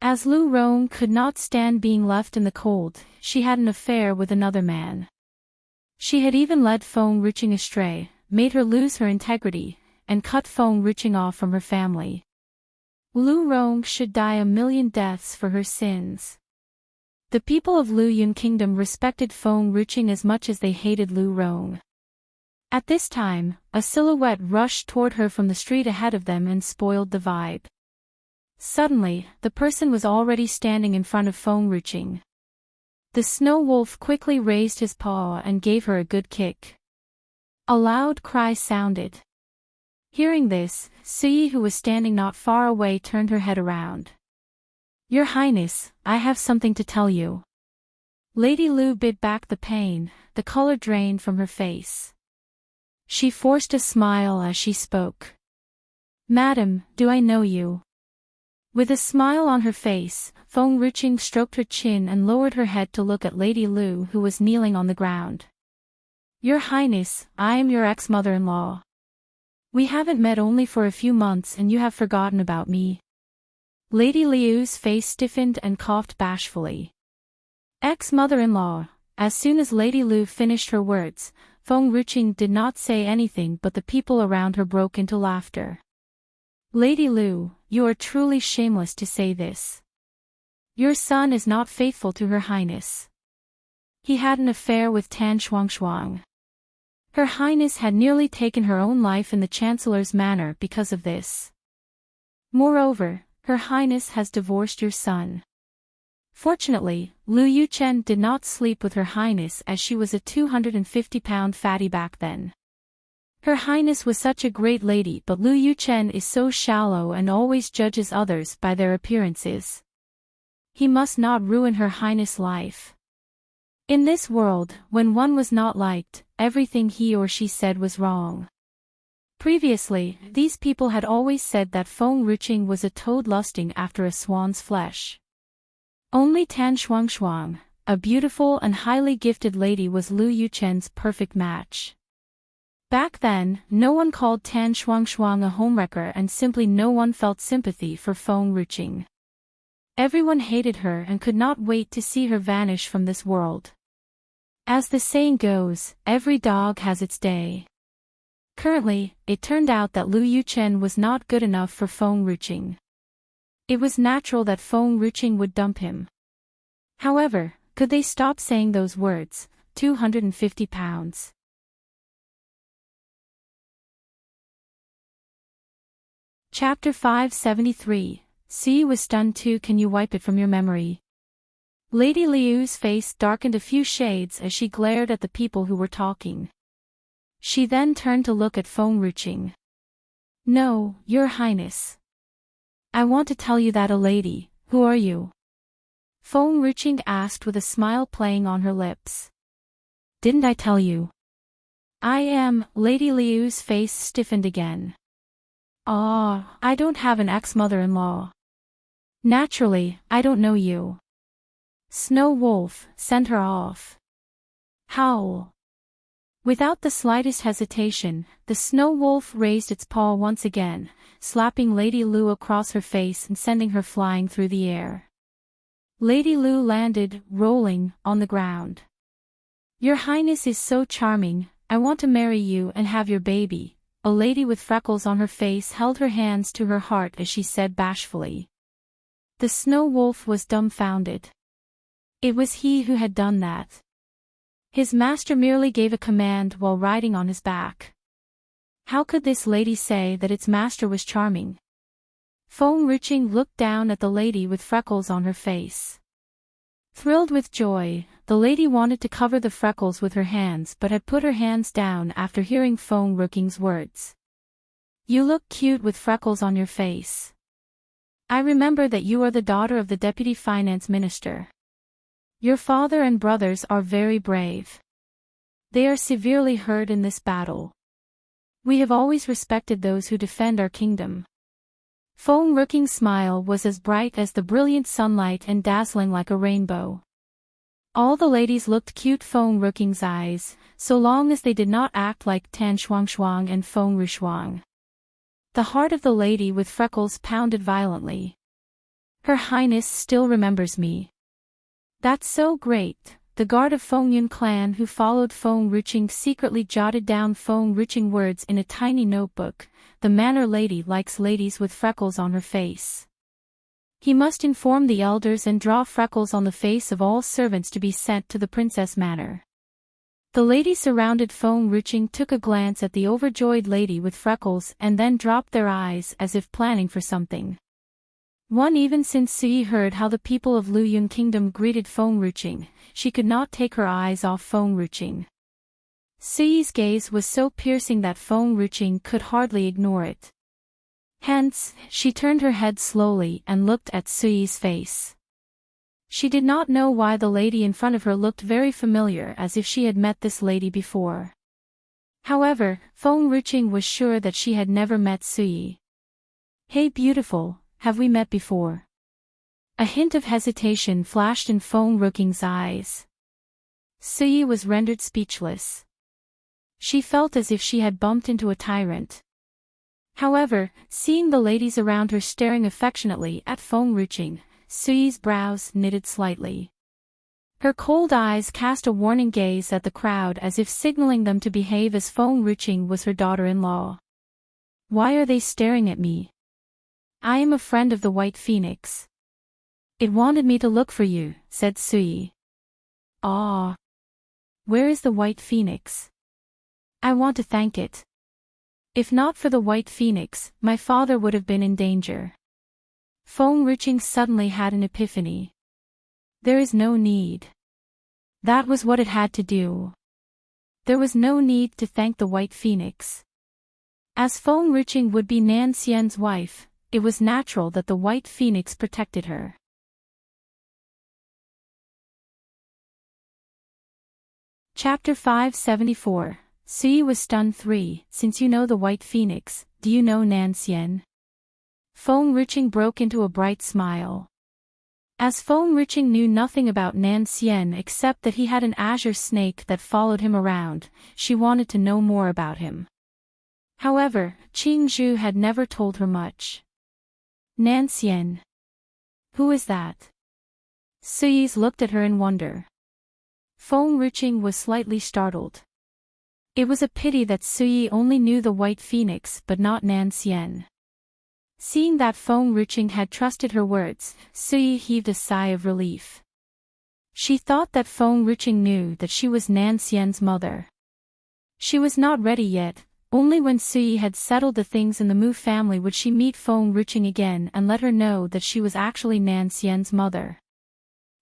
As Lu Rong could not stand being left in the cold, she had an affair with another man. She had even led Feng Ruqing astray, made her lose her integrity, and cut Feng Ruqing off from her family. Lu Rong should die a million deaths for her sins. The people of Luyun Kingdom respected Feng Ruqing as much as they hated Lu Rong. At this time, a silhouette rushed toward her from the street ahead of them and spoiled the vibe. Suddenly, the person was already standing in front of Feng Ruqing. The snow wolf quickly raised his paw and gave her a good kick. A loud cry sounded. Hearing this, Suyi, who was standing not far away, turned her head around. Your Highness, I have something to tell you. Lady Liu bit back the pain, the color drained from her face. She forced a smile as she spoke. Madam, do I know you? With a smile on her face, Feng Ruqing stroked her chin and lowered her head to look at Lady Liu, who was kneeling on the ground. Your Highness, I am your ex-mother-in-law. We haven't met only for a few months and you have forgotten about me. Lady Liu's face stiffened and coughed bashfully. Ex-mother-in-law. As soon as Lady Liu finished her words, Feng Ruqing did not say anything, but the people around her broke into laughter. Lady Liu, you are truly shameless to say this. Your son is not faithful to Her Highness. He had an affair with Tan Shuangshuang. Her Highness had nearly taken her own life in the Chancellor's manor because of this. Moreover, Her Highness has divorced your son. Fortunately, Lu Yuchen did not sleep with Her Highness as she was a 250-pound fatty back then. Her Highness was such a great lady, but Lu Yuchen is so shallow and always judges others by their appearances. He must not ruin Her Highness' life. In this world, when one was not liked, everything he or she said was wrong. Previously, these people had always said that Feng Ruqing was a toad lusting after a swan's flesh. Only Tan Shuangshuang, a beautiful and highly gifted lady, was Lu Yuchen's perfect match. Back then, no one called Tan Shuangshuang a homewrecker and simply no one felt sympathy for Feng Ruqing. Everyone hated her and could not wait to see her vanish from this world. As the saying goes, every dog has its day. Currently, it turned out that Lu Yuchen was not good enough for Feng Ruqing. It was natural that Feng Ruqing would dump him. However, could they stop saying those words, 250 pounds? Chapter 573, Suyi was stunned too. Can you wipe it from your memory? Lady Liu's face darkened a few shades as she glared at the people who were talking. She then turned to look at Feng Ruqing. No, Your Highness. I want to tell you that a lady. Who are you? Feng Ruqing asked with a smile playing on her lips. Didn't I tell you? I am. Lady Liu's face stiffened again. Ah, I don't have an ex-mother-in-law. Naturally, I don't know you. Snow Wolf, send her off. Howl. Without the slightest hesitation, the snow wolf raised its paw once again, slapping Lady Lu across her face and sending her flying through the air. Lady Lu landed, rolling, on the ground. "Your Highness is so charming, I want to marry you and have your baby." A lady with freckles on her face held her hands to her heart as she said bashfully. The snow wolf was dumbfounded. It was he who had done that. His master merely gave a command while riding on his back. How could this lady say that its master was charming? Feng-Ruching looked down at the lady with freckles on her face. Thrilled with joy, the lady wanted to cover the freckles with her hands but had put her hands down after hearing Feng-Ruching's words. "You look cute with freckles on your face. I remember that you are the daughter of the deputy finance minister. Your father and brothers are very brave. They are severely hurt in this battle. We have always respected those who defend our kingdom." Feng-Ruching's smile was as bright as the brilliant sunlight and dazzling like a rainbow. All the ladies looked cute Feng-Ruching's eyes, so long as they did not act like Tan Shuang and Feng-Rushuang. The heart of the lady with freckles pounded violently. "Her Highness still remembers me. That's so great." The guard of Fengyun clan who followed Feng-Ruching secretly jotted down Feng-Ruching words in a tiny notebook. "The manor lady likes ladies with freckles on her face. He must inform the elders and draw freckles on the face of all servants to be sent to the princess manor." The lady surrounded Feng-Ruching took a glance at the overjoyed lady with freckles and then dropped their eyes as if planning for something. Even since Sui heard how the people of Luyun Kingdom greeted Feng-Ruching, she could not take her eyes off Feng-Ruching. Sui's gaze was so piercing that Feng-Ruching could hardly ignore it. Hence, she turned her head slowly and looked at Sui's face. She did not know why the lady in front of her looked very familiar, as if she had met this lady before. However, Feng-Ruching was sure that she had never met Sui. "Hey beautiful, have we met before?" A hint of hesitation flashed in Feng-Ruching's eyes. Sui was rendered speechless. She felt as if she had bumped into a tyrant. However, seeing the ladies around her staring affectionately at Feng-Ruching, Sui's brows knitted slightly. Her cold eyes cast a warning gaze at the crowd as if signaling them to behave, as Feng-Ruching was her daughter-in-law. "Why are they staring at me? I am a friend of the White Phoenix. It wanted me to look for you," said Sui. "Ah. Where is the White Phoenix? I want to thank it. If not for the White Phoenix, my father would have been in danger." Feng-Ruching suddenly had an epiphany. There is no need. That was what it had to do. There was no need to thank the White Phoenix. As Feng-Ruching would be Nan Xian's wife, it was natural that the White Phoenix protected her. Chapter 574. Sui was stunned. 3. Since you know the White Phoenix, do you know Nan Xian? Feng-Ruching broke into a bright smile. As Feng-Ruching knew nothing about Nan Xian except that he had an azure snake that followed him around, she wanted to know more about him. However, Qing Zhu had never told her much. "Nan Xian? Who is that?" Sui looked at her in wonder. Feng-Ruching was slightly startled. It was a pity that Sui only knew the White Phoenix but not Nan Xian. Seeing that Feng-Ruching had trusted her words, Sui heaved a sigh of relief. She thought that Feng-Ruching knew that she was Nan Xian's mother. She was not ready yet. Only when Sui had settled the things in the Mu family would she meet Feng-Ruching again and let her know that she was actually Nan Xian's mother.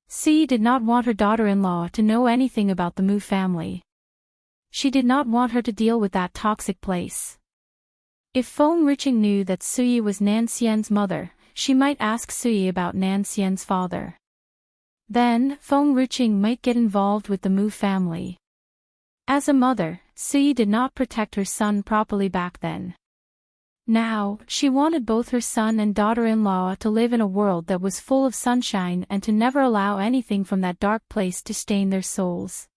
Sui did not want her daughter-in-law to know anything about the Mu family. She did not want her to deal with that toxic place. If Feng-Ruching knew that Sui was Nan Xian's mother, she might ask Sui about Nan Xian's father. Then, Feng-Ruching might get involved with the Mu family. As a mother, Sui did not protect her son properly back then. Now, she wanted both her son and daughter-in-law to live in a world that was full of sunshine and to never allow anything from that dark place to stain their souls.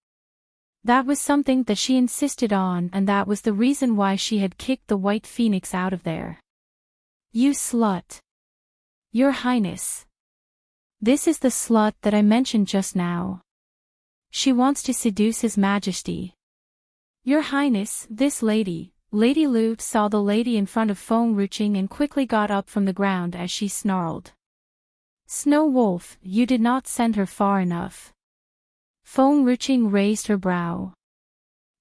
That was something that she insisted on, and that was the reason why she had kicked the White Phoenix out of there. You slut. Your Highness. This is the slut that I mentioned just now. She wants to seduce His Majesty. Your Highness, this lady. Lady Lu saw the lady in front of Feng Ruching and quickly got up from the ground as she snarled. Snow Wolf, you did not send her far enough. Feng Ruching raised her brow.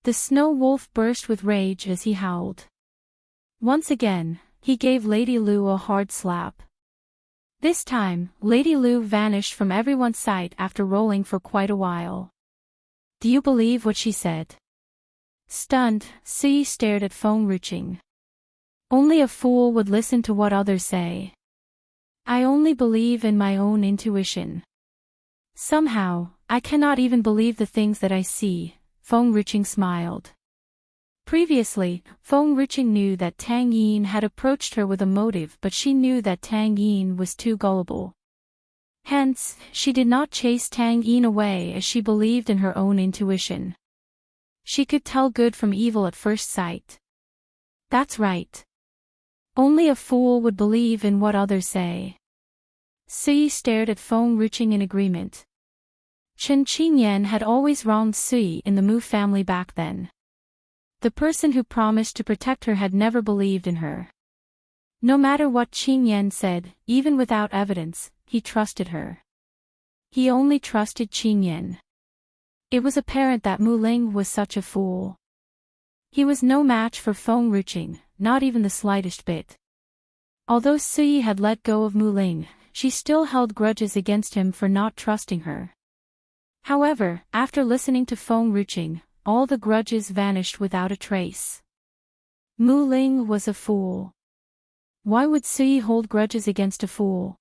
The Snow Wolf burst with rage as he howled. Once again, he gave Lady Lu a hard slap. This time, Lady Lu vanished from everyone's sight after rolling for quite a while. Do you believe what she said? Stunned, Sui stared at Feng Ruching. Only a fool would listen to what others say. I only believe in my own intuition. Somehow, I cannot even believe the things that I see, Feng Ruching smiled. Previously, Feng Ruching knew that Tang Yin had approached her with a motive, but she knew that Tang Yin was too gullible. Hence, she did not chase Tang Yin away as she believed in her own intuition. She could tell good from evil at first sight. That's right. Only a fool would believe in what others say. Sui stared at Feng Ruching in agreement. Chen Qingyan had always wronged Sui in the Mu family back then. The person who promised to protect her had never believed in her. No matter what Qingyan said, even without evidence, he trusted her. He only trusted Qingyan. It was apparent that Mu Ling was such a fool. He was no match for Feng Ruching, not even the slightest bit. Although Sui had let go of Mu Ling, she still held grudges against him for not trusting her. However, after listening to Feng Ruching, all the grudges vanished without a trace. Mu Ling was a fool. Why would Sui hold grudges against a fool?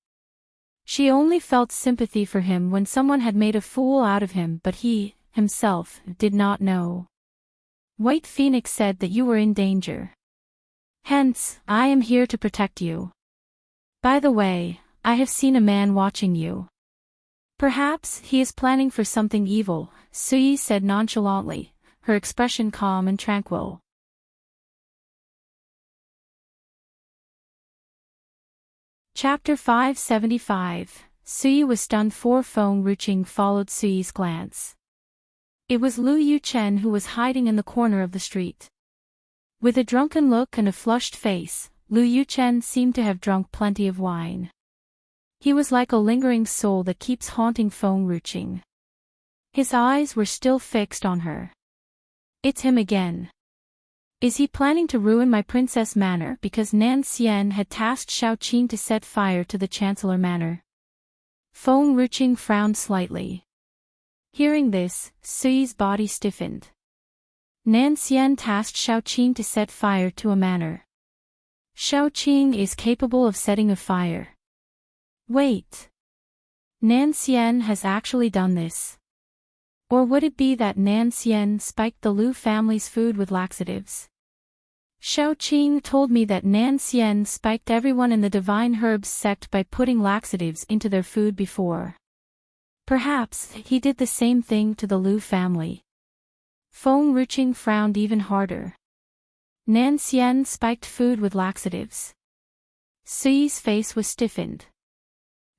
She only felt sympathy for him when someone had made a fool out of him, but he, himself, did not know. White Phoenix said that you were in danger. Hence, I am here to protect you. By the way, I have seen a man watching you. Perhaps he is planning for something evil, Sui said nonchalantly, her expression calm and tranquil. Chapter 575. Sui was stunned for Feng Ruching followed Sui's glance. It was Lu Yuchen who was hiding in the corner of the street. With a drunken look and a flushed face, Lu Yuchen seemed to have drunk plenty of wine. He was like a lingering soul that keeps haunting Feng Ruching. His eyes were still fixed on her. It's him again. Is he planning to ruin my princess manor because Nan Xian had tasked Shao Qin to set fire to the Chancellor Manor? Feng Ruching frowned slightly. Hearing this, Sui's body stiffened. Nan Xian tasked Shao Qin to set fire to a manor. Shao Qin is capable of setting a fire. Wait. Nan Xian has actually done this. Or would it be that Nan Xian spiked the Lu family's food with laxatives? Shao Qing told me that Nan Xian spiked everyone in the Divine Herbs sect by putting laxatives into their food before. Perhaps he did the same thing to the Lu family. Feng Ruching frowned even harder. Nan Xian spiked food with laxatives. Sui's face was stiffened.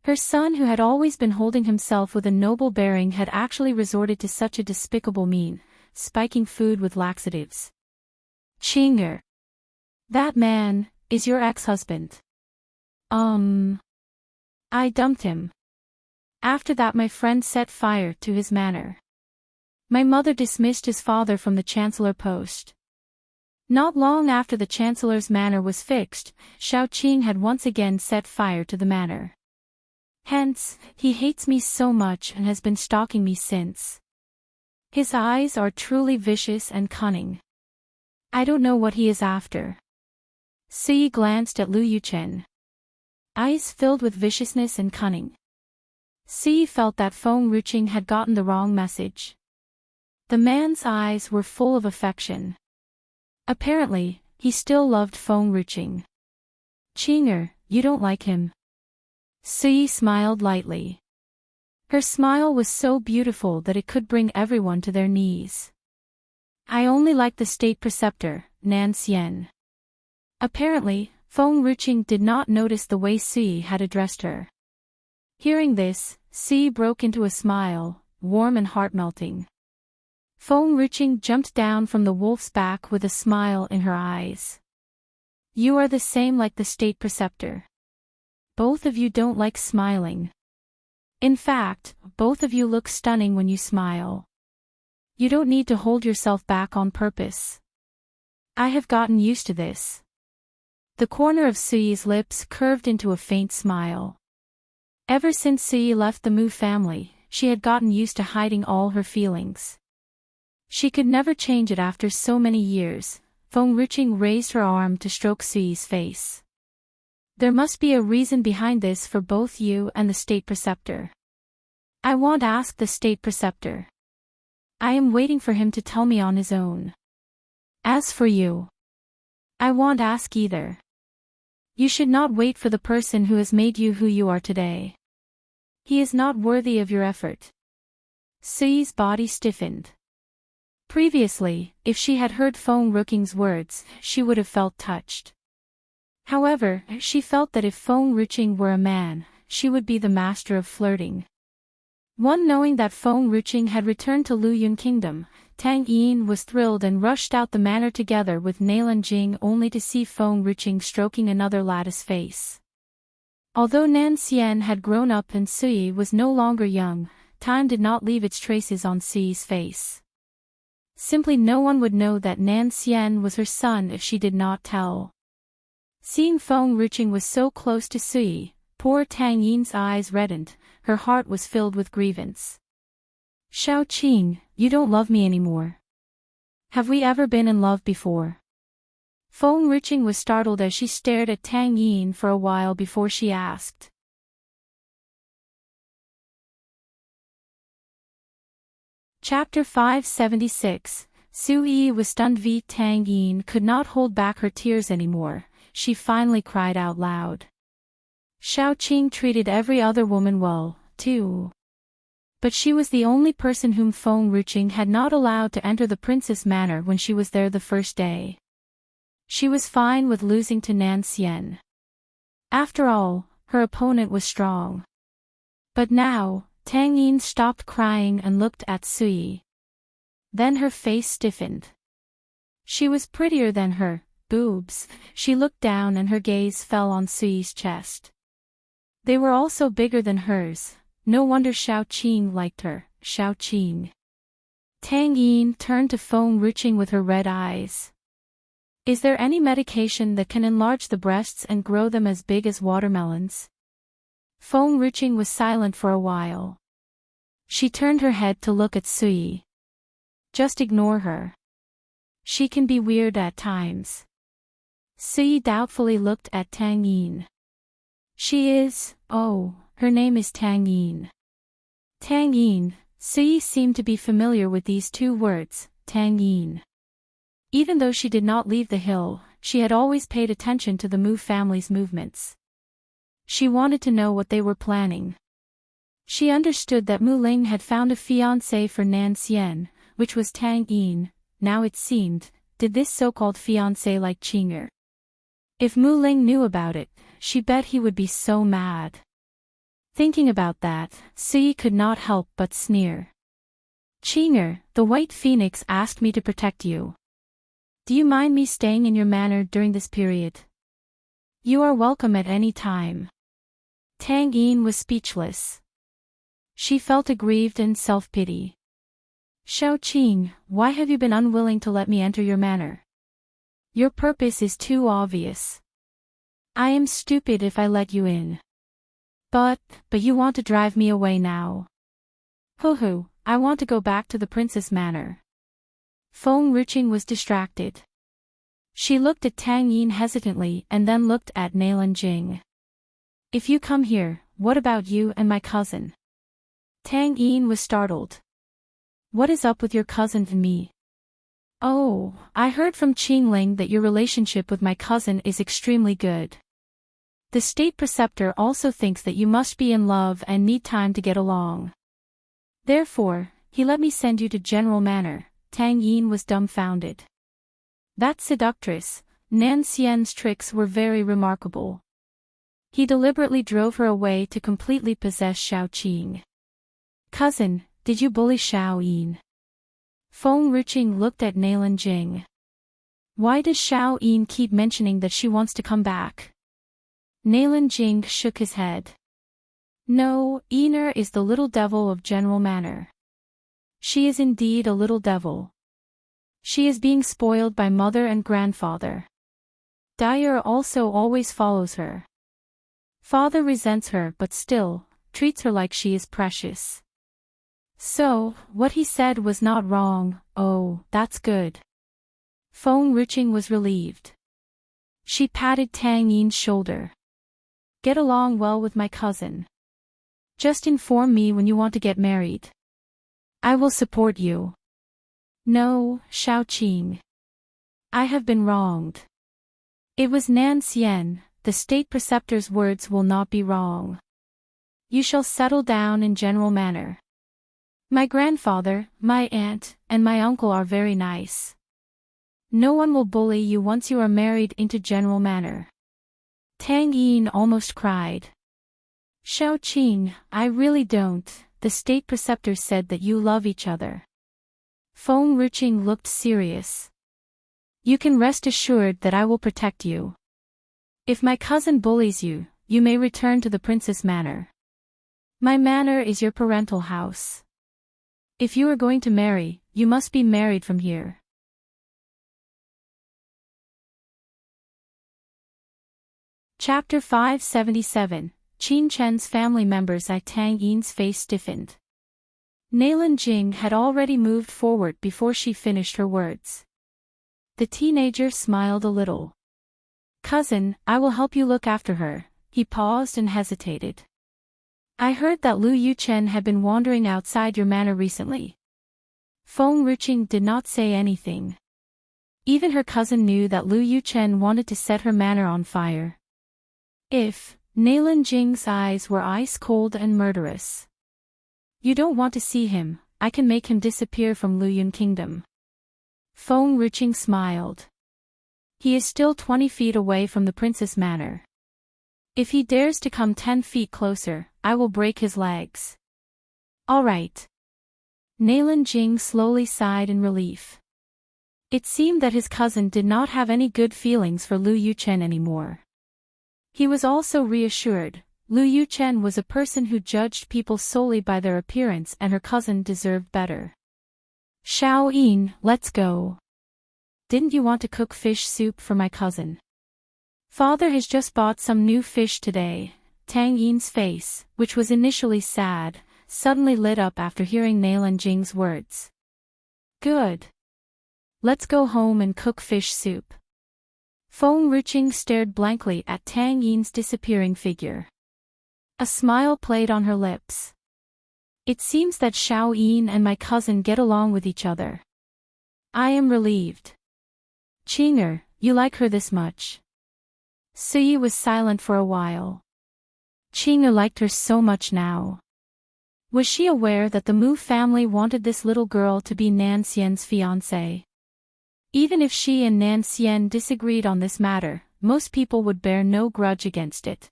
Her son, who had always been holding himself with a noble bearing, had actually resorted to such a despicable mean, spiking food with laxatives. Qinger. That man is your ex-husband. I dumped him. After that my friend set fire to his manor. My mother dismissed his father from the chancellor post. Not long after the chancellor's manor was fixed, Shao Qing had once again set fire to the manor. Hence, he hates me so much and has been stalking me since. His eyes are truly vicious and cunning. I don't know what he is after. Sui glanced at Lu Yuchen. Eyes filled with viciousness and cunning. Sui felt that Feng Ruching had gotten the wrong message. The man's eyes were full of affection. Apparently, he still loved Feng Ruching. Qinger, you don't like him? Sui smiled lightly. Her smile was so beautiful that it could bring everyone to their knees. I only like the state preceptor, Nan Xian. Apparently, Feng Ruqing did not notice the way Sui had addressed her. Hearing this, Sui broke into a smile, warm and heart-melting. Feng Ruqing jumped down from the wolf's back with a smile in her eyes. You are the same like the state preceptor. Both of you don't like smiling. In fact, both of you look stunning when you smile. You don't need to hold yourself back on purpose. I have gotten used to this. The corner of Sui's lips curved into a faint smile. Ever since Sui left the Mu family, she had gotten used to hiding all her feelings. She could never change it after so many years. Feng Ruqing raised her arm to stroke Sui's face. There must be a reason behind this for both you and the state preceptor. I won't ask the state preceptor. I am waiting for him to tell me on his own. As for you, I won't ask either. You should not wait for the person who has made you who you are today. He is not worthy of your effort. Sui's body stiffened. Previously, if she had heard Feng Ruqing's words, she would have felt touched. However, she felt that if Feng Ruqing were a man, she would be the master of flirting. One knowing that Feng Ruqing had returned to Luyun Kingdom, Tang Yin was thrilled and rushed out the manor together with Nailan Jing only to see Feng Ruqing stroking another lattice face. Although Nan Xian had grown up and Sui was no longer young, time did not leave its traces on Sui's face. Simply no one would know that Nan Xian was her son if she did not tell. Seeing Feng Ruqing was so close to Sui, poor Tang Yin's eyes reddened, her heart was filled with grievance. Xiao Qing, you don't love me anymore. Have we ever been in love before? Feng Ruqing was startled as she stared at Tang Yin for a while before she asked. Chapter 576. Sui was stunned. Tang Yin could not hold back her tears anymore. She finally cried out loud. Xiao Qing treated every other woman well, too. But she was the only person whom Feng Ruqing had not allowed to enter the princess manor when she was there the first day. She was fine with losing to Nan Xian. After all, her opponent was strong. But now, Tang Yin stopped crying and looked at Sui. Then her face stiffened. She was prettier than her boobs. She looked down and her gaze fell on Sui's chest. They were also bigger than hers. No wonder Xiao Qing liked her. Xiao Qing. Tang Yin turned to Feng Ruqing with her red eyes. Is there any medication that can enlarge the breasts and grow them as big as watermelons? Feng Ruqing was silent for a while. She turned her head to look at Sui. Just ignore her. She can be weird at times. Sui doubtfully looked at Tang Yin. She is, oh, her name is Tang Yin. Tang Yin, Sui seemed to be familiar with these two words, Tang Yin. Even though she did not leave the hill, she had always paid attention to the Mu family's movements. She wanted to know what they were planning. She understood that Mu Ling had found a fiancé for Nan Xian, which was Tang Yin. Now it seemed, did this so-called fiancé like Qinger? If Mu Ling knew about it, she bet he would be so mad. Thinking about that, Sui could not help but sneer. Qinger, the White Phoenix asked me to protect you. Do you mind me staying in your manor during this period? You are welcome at any time. Tang Yin was speechless. She felt aggrieved and self-pity. Xiao Qing, why have you been unwilling to let me enter your manor? Your purpose is too obvious. I am stupid if I let you in. But you want to drive me away now. Hoo, I want to go back to the princess manor. Feng Ruqing was distracted. She looked at Tang Yin hesitantly and then looked at Nailan Jing. If you come here, what about you and my cousin? Tang Yin was startled. What is up with your cousin and me? Oh, I heard from Qingling that your relationship with my cousin is extremely good. The state preceptor also thinks that you must be in love and need time to get along. Therefore, he let me send you to General Manor. Tang Yin was dumbfounded. That seductress, Nan Xian's tricks were very remarkable. He deliberately drove her away to completely possess Xiao Qing. Cousin, did you bully Xiao Yin? Feng Ruqing looked at Nailan Jing. Why does Xiao Yin keep mentioning that she wants to come back? Nailan Jing shook his head. No, Yiner is the little devil of general manner. She is indeed a little devil. She is being spoiled by mother and grandfather. Dyer also always follows her. Father resents her but still, treats her like she is precious. So, what he said was not wrong. Oh, that's good. Feng Ruqing was relieved. She patted Tang Yin's shoulder. Get along well with my cousin. Just inform me when you want to get married. I will support you. No, Xiao Qing. I have been wronged. It was Nan Xian, the state preceptor's words will not be wrong. You shall settle down in general manner. My grandfather, my aunt, and my uncle are very nice. No one will bully you once you are married into general manner. Tang Yin almost cried. Xiao Qing, I really don't. The state preceptor said that you love each other. Feng Ruqing looked serious. You can rest assured that I will protect you. If my cousin bullies you, you may return to the princess manor. My manor is your parental house. If you are going to marry, you must be married from here. Chapter 577, Qin Chen's family members. Tang Yin's face stiffened. Nailan Jing had already moved forward before she finished her words. The teenager smiled a little. Cousin, I will help you look after her. He paused and hesitated. I heard that Lu Yuchen had been wandering outside your manor recently. Feng Ruqing did not say anything. Even her cousin knew that Lu Yuchen wanted to set her manor on fire. If, Nailan Jing's eyes were ice-cold and murderous. You don't want to see him, I can make him disappear from Luyun Kingdom. Feng Ruqing smiled. He is still 20 feet away from the princess manor. If he dares to come 10 feet closer, I will break his legs. All right. Nailan Jing slowly sighed in relief. It seemed that his cousin did not have any good feelings for Lu Yuchen anymore. He was also reassured. Lu Yuchen was a person who judged people solely by their appearance and her cousin deserved better. Xiao Yin, let's go. Didn't you want to cook fish soup for my cousin? Father has just bought some new fish today. Tang Yin's face, which was initially sad, suddenly lit up after hearing Nailan Jing's words. Good. Let's go home and cook fish soup. Feng Ruqing stared blankly at Tang Yin's disappearing figure. A smile played on her lips. It seems that Xiao Yin and my cousin get along with each other. I am relieved. Qing'er, you like her this much? Suyi was silent for a while. Qing'er liked her so much now. Was she aware that the Mu family wanted this little girl to be Nan Xian's fiancée? Even if she and Nan Xian disagreed on this matter, most people would bear no grudge against it.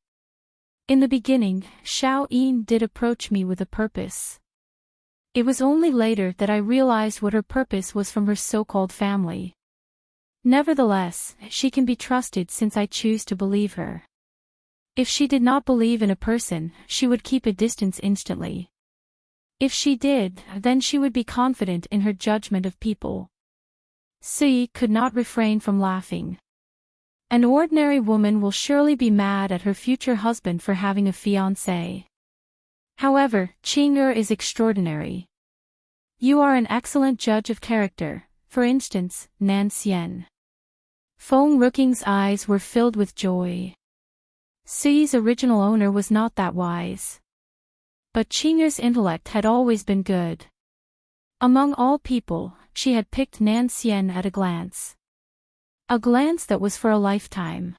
In the beginning, Xiao Yin did approach me with a purpose. It was only later that I realized what her purpose was from her so-called family. Nevertheless, she can be trusted since I choose to believe her. If she did not believe in a person, she would keep a distance instantly. If she did, then she would be confident in her judgment of people. Suyi could not refrain from laughing. An ordinary woman will surely be mad at her future husband for having a fiancé. However, Qing'er is extraordinary. You are an excellent judge of character, for instance, Nan Xian. Feng Ruqing's eyes were filled with joy. Suyi's original owner was not that wise. But Qing'er's intellect had always been good. Among all people, she had picked Nan Xian at a glance. A glance that was for a lifetime.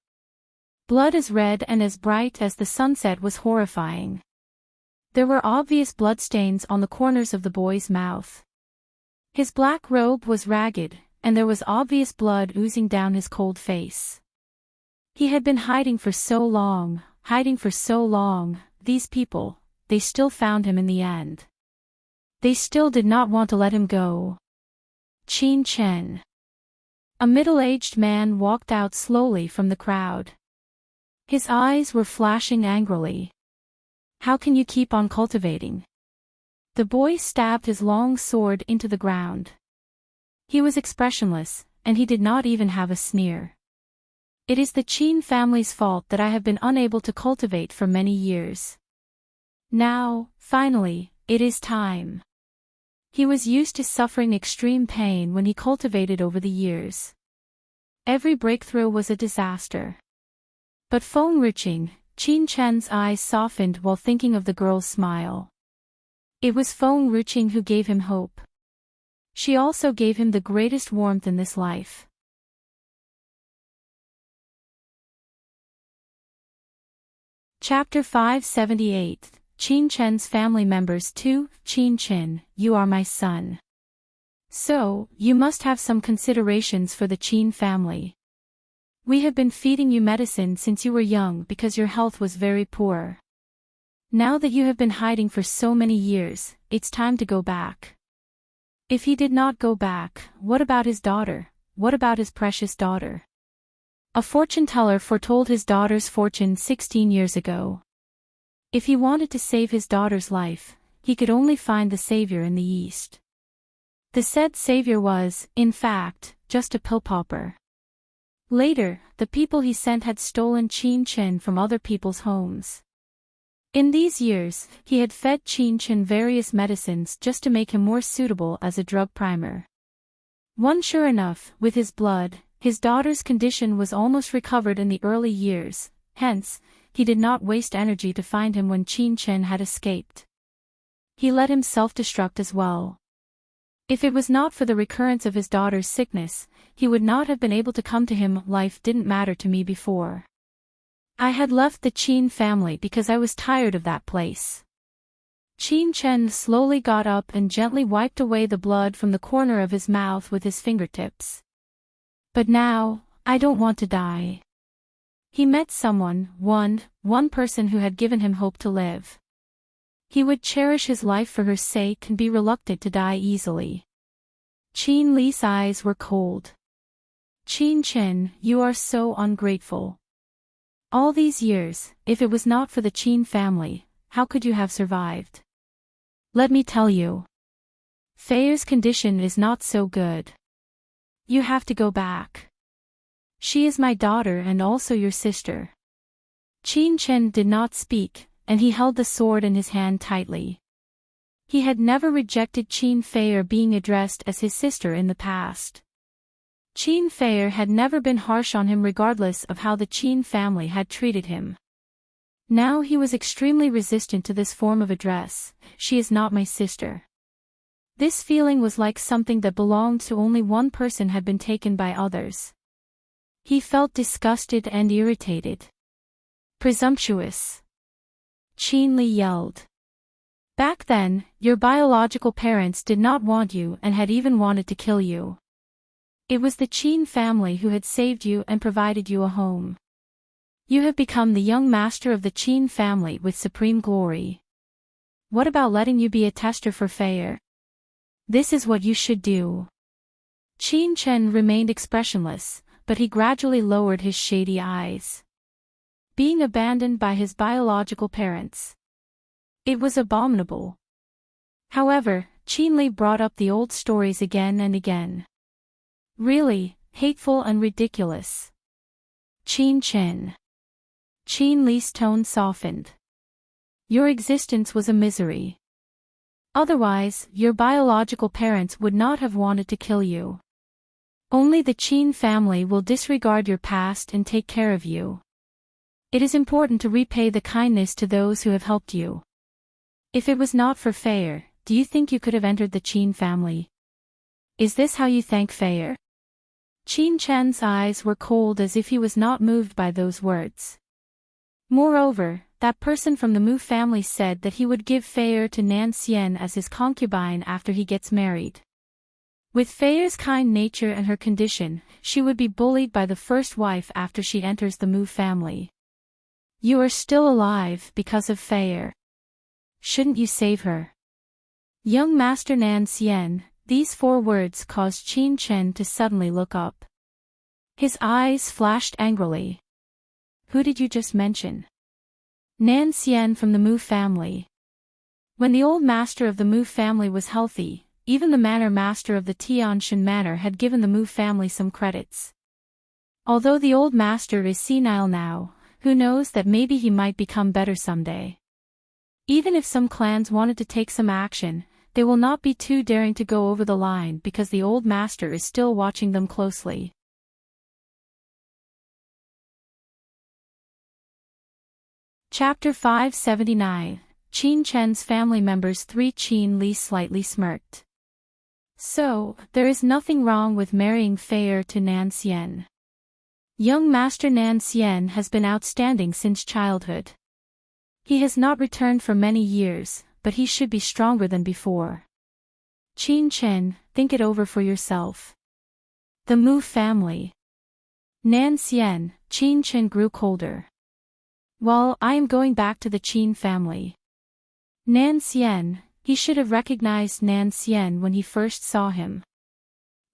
Blood as red and as bright as the sunset was horrifying. There were obvious bloodstains on the corners of the boy's mouth. His black robe was ragged, and there was obvious blood oozing down his cold face. He had been hiding for so long, these people, they still found him in the end. They still did not want to let him go. Qin Chen. A middle-aged man walked out slowly from the crowd. His eyes were flashing angrily. How can you keep on cultivating? The boy stabbed his long sword into the ground. He was expressionless, and he did not even have a sneer. It is the Qin family's fault that I have been unable to cultivate for many years. Now, finally, it is time. He was used to suffering extreme pain when he cultivated over the years. Every breakthrough was a disaster. But enriching, Qin Chen's eyes softened while thinking of the girl's smile. It was enriching who gave him hope. She also gave him the greatest warmth in this life. Chapter 578, Qin Chen's family members 2, Qin Chen, you are my son. So, you must have some considerations for the Qin family. We have been feeding you medicine since you were young because your health was very poor. Now that you have been hiding for so many years, it's time to go back. If he did not go back, what about his daughter? What about his precious daughter? A fortune-teller foretold his daughter's fortune 16 years ago. If he wanted to save his daughter's life, he could only find the savior in the East. The said savior was, in fact, just a pill-popper. Later, the people he sent had stolen Qin Chen from other people's homes. In these years, he had fed Qin Chen various medicines just to make him more suitable as a drug primer. Sure enough, with his blood, his daughter's condition was almost recovered in the early years, hence, he did not waste energy to find him when Qin Chen had escaped. He let him self-destruct as well. If it was not for the recurrence of his daughter's sickness, he would not have been able to come to him. Life didn't matter to me before. I had left the Qin family because I was tired of that place. Qin Chen slowly got up and gently wiped away the blood from the corner of his mouth with his fingertips. But now, I don't want to die. He met someone, one person who had given him hope to live. He would cherish his life for her sake and be reluctant to die easily. Qin Li's eyes were cold. Qin Chen, you are so ungrateful. All these years, if it was not for the Qin family, how could you have survived? Let me tell you. Feier's condition is not so good. You have to go back. She is my daughter and also your sister. Qin Chen did not speak, and he held the sword in his hand tightly. He had never rejected Qin Feier being addressed as his sister in the past. Qin Feier had never been harsh on him regardless of how the Qin family had treated him. Now he was extremely resistant to this form of address. She is not my sister. This feeling was like something that belonged to only one person had been taken by others. He felt disgusted and irritated. Presumptuous. Qin Li yelled. Back then, your biological parents did not want you and had even wanted to kill you. It was the Qin family who had saved you and provided you a home. You have become the young master of the Qin family with supreme glory. What about letting you be a tester for Feier? This is what you should do. Qin Chen remained expressionless, but he gradually lowered his shady eyes. Being abandoned by his biological parents. It was abominable. However, Qin Li brought up the old stories again and again. Really, hateful and ridiculous. Qin Chen. Qin Li's tone softened. Your existence was a misery. Otherwise, your biological parents would not have wanted to kill you. Only the Qin family will disregard your past and take care of you. It is important to repay the kindness to those who have helped you. If it was not for Feier, do you think you could have entered the Qin family? Is this how you thank Feier? Qin Chen's eyes were cold as if he was not moved by those words. Moreover, that person from the Mu family said that he would give Feier to Nan Xian as his concubine after he gets married. With Feier's kind nature and her condition, she would be bullied by the first wife after she enters the Mu family. You are still alive because of Feier. Shouldn't you save her? Young Master Nan Xian, these 4 words caused Qin Chen to suddenly look up. His eyes flashed angrily. Who did you just mention? Nan Xian from the Mu family. When the old master of the Mu family was healthy, even the manor master of the Tianshan manor had given the Mu family some credits. Although the old master is senile now, who knows that maybe he might become better someday. Even if some clans wanted to take some action, they will not be too daring to go over the line because the old master is still watching them closely. Chapter 579, Qin Chen's family members. 3 Qin Li slightly smirked. So, there is nothing wrong with marrying Feier to Nan Xian. Young Master Nan Xian has been outstanding since childhood. He has not returned for many years, but he should be stronger than before. Qin Chen, think it over for yourself. The Mu family. Nan Xian, Qin Chen grew colder. Well, I am going back to the Qin family. Nan Xian, he should have recognized Nan Xian when he first saw him.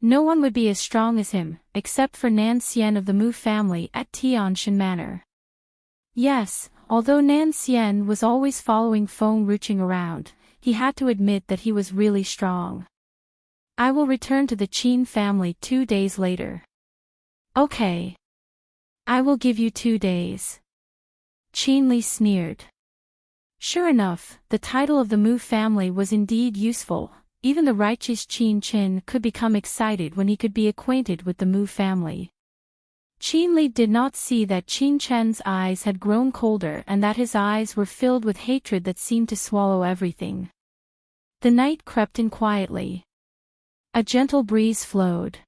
No one would be as strong as him, except for Nan Xian of the Mu family at Tianshan Manor. Yes, although Nan Xian was always following Feng Ruching around, he had to admit that he was really strong. I will return to the Qin family 2 days later. Okay. I will give you 2 days. Qin Li sneered. Sure enough, the title of the Mu family was indeed useful. Even the righteous Qin Chen could become excited when he could be acquainted with the Mu family. Qin Li did not see that Qin Chen's eyes had grown colder and that his eyes were filled with hatred that seemed to swallow everything. The night crept in quietly. A gentle breeze flowed.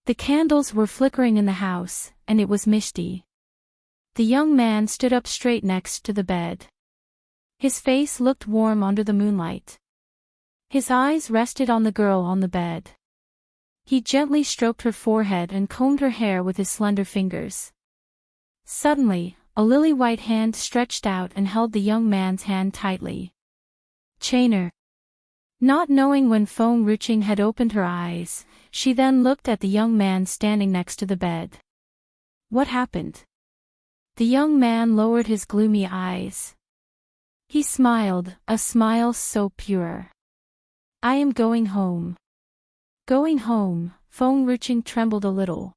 The candles were flickering in the house, and it was misty. The young man stood up straight next to the bed. His face looked warm under the moonlight. His eyes rested on the girl on the bed. He gently stroked her forehead and combed her hair with his slender fingers. Suddenly, a lily-white hand stretched out and held the young man's hand tightly. Chainer. Not knowing when Feng Ruching had opened her eyes, she then looked at the young man standing next to the bed. What happened? The young man lowered his gloomy eyes. He smiled, a smile so pure. I am going home. Going home, Feng Ruching trembled a little.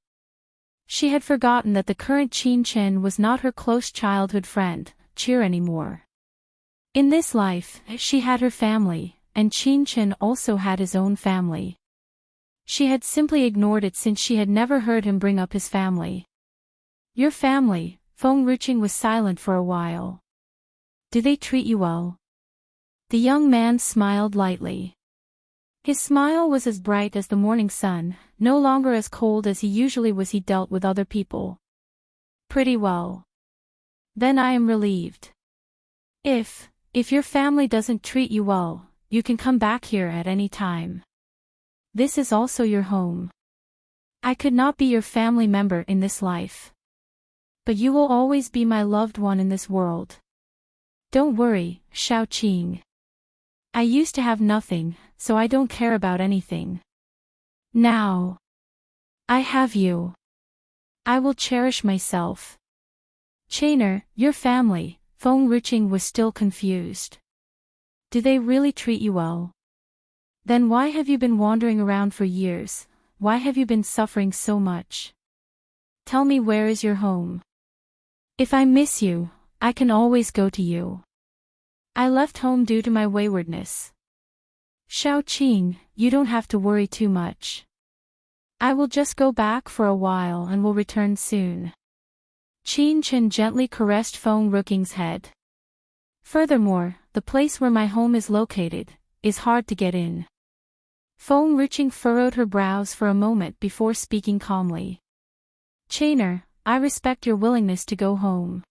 She had forgotten that the current Qin Chen was not her close childhood friend, Cheer anymore. In this life, she had her family, and Qin Chen also had his own family. She had simply ignored it since she had never heard him bring up his family. Your family, Feng Ruching was silent for a while. Do they treat you well? The young man smiled lightly. His smile was as bright as the morning sun, no longer as cold as he usually was. He dealt with other people pretty well. Then I am relieved. If your family doesn't treat you well, you can come back here at any time. This is also your home. I could not be your family member in this life. But you will always be my loved one in this world. Don't worry, Shao Qing. I used to have nothing, so I don't care about anything. Now I have you. I will cherish myself. Chainer, your family, Feng Ruching was still confused. Do they really treat you well? Then why have you been wandering around for years? Why have you been suffering so much? Tell me, where is your home? If I miss you, I can always go to you. I left home due to my waywardness. Shao Qing, you don't have to worry too much. I will just go back for a while and will return soon. Qin Chen gently caressed Feng Ruching's head. Furthermore, the place where my home is located is hard to get in. Feng Ruching furrowed her brows for a moment before speaking calmly. Chainer, I respect your willingness to go home.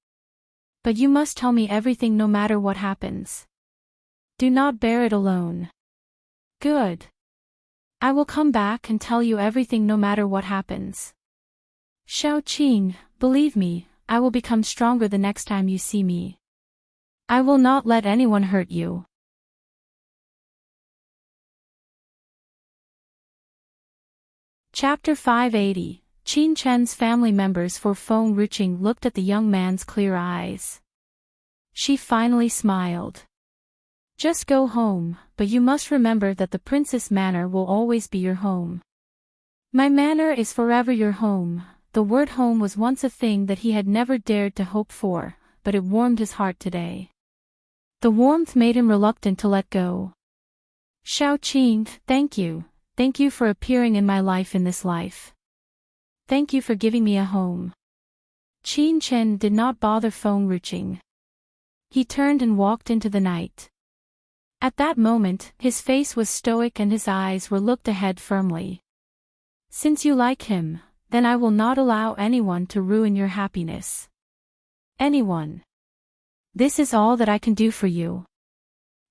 But you must tell me everything no matter what happens. Do not bear it alone. Good. I will come back and tell you everything no matter what happens. Xiao Qing, believe me, I will become stronger the next time you see me. I will not let anyone hurt you. Chapter 580. Qin Chen's family members for Feng Ruqing looked at the young man's clear eyes. She finally smiled. Just go home, but you must remember that the Princess Manor will always be your home. My manor is forever your home. The word home was once a thing that he had never dared to hope for, but it warmed his heart today. The warmth made him reluctant to let go. Xiao Qing, thank you. Thank you for appearing in my life in this life. Thank you for giving me a home. Qin Chen did not bother Feng Ruqing. He turned and walked into the night. At that moment, his face was stoic and his eyes were looked ahead firmly. Since you like him, then I will not allow anyone to ruin your happiness. Anyone. This is all that I can do for you.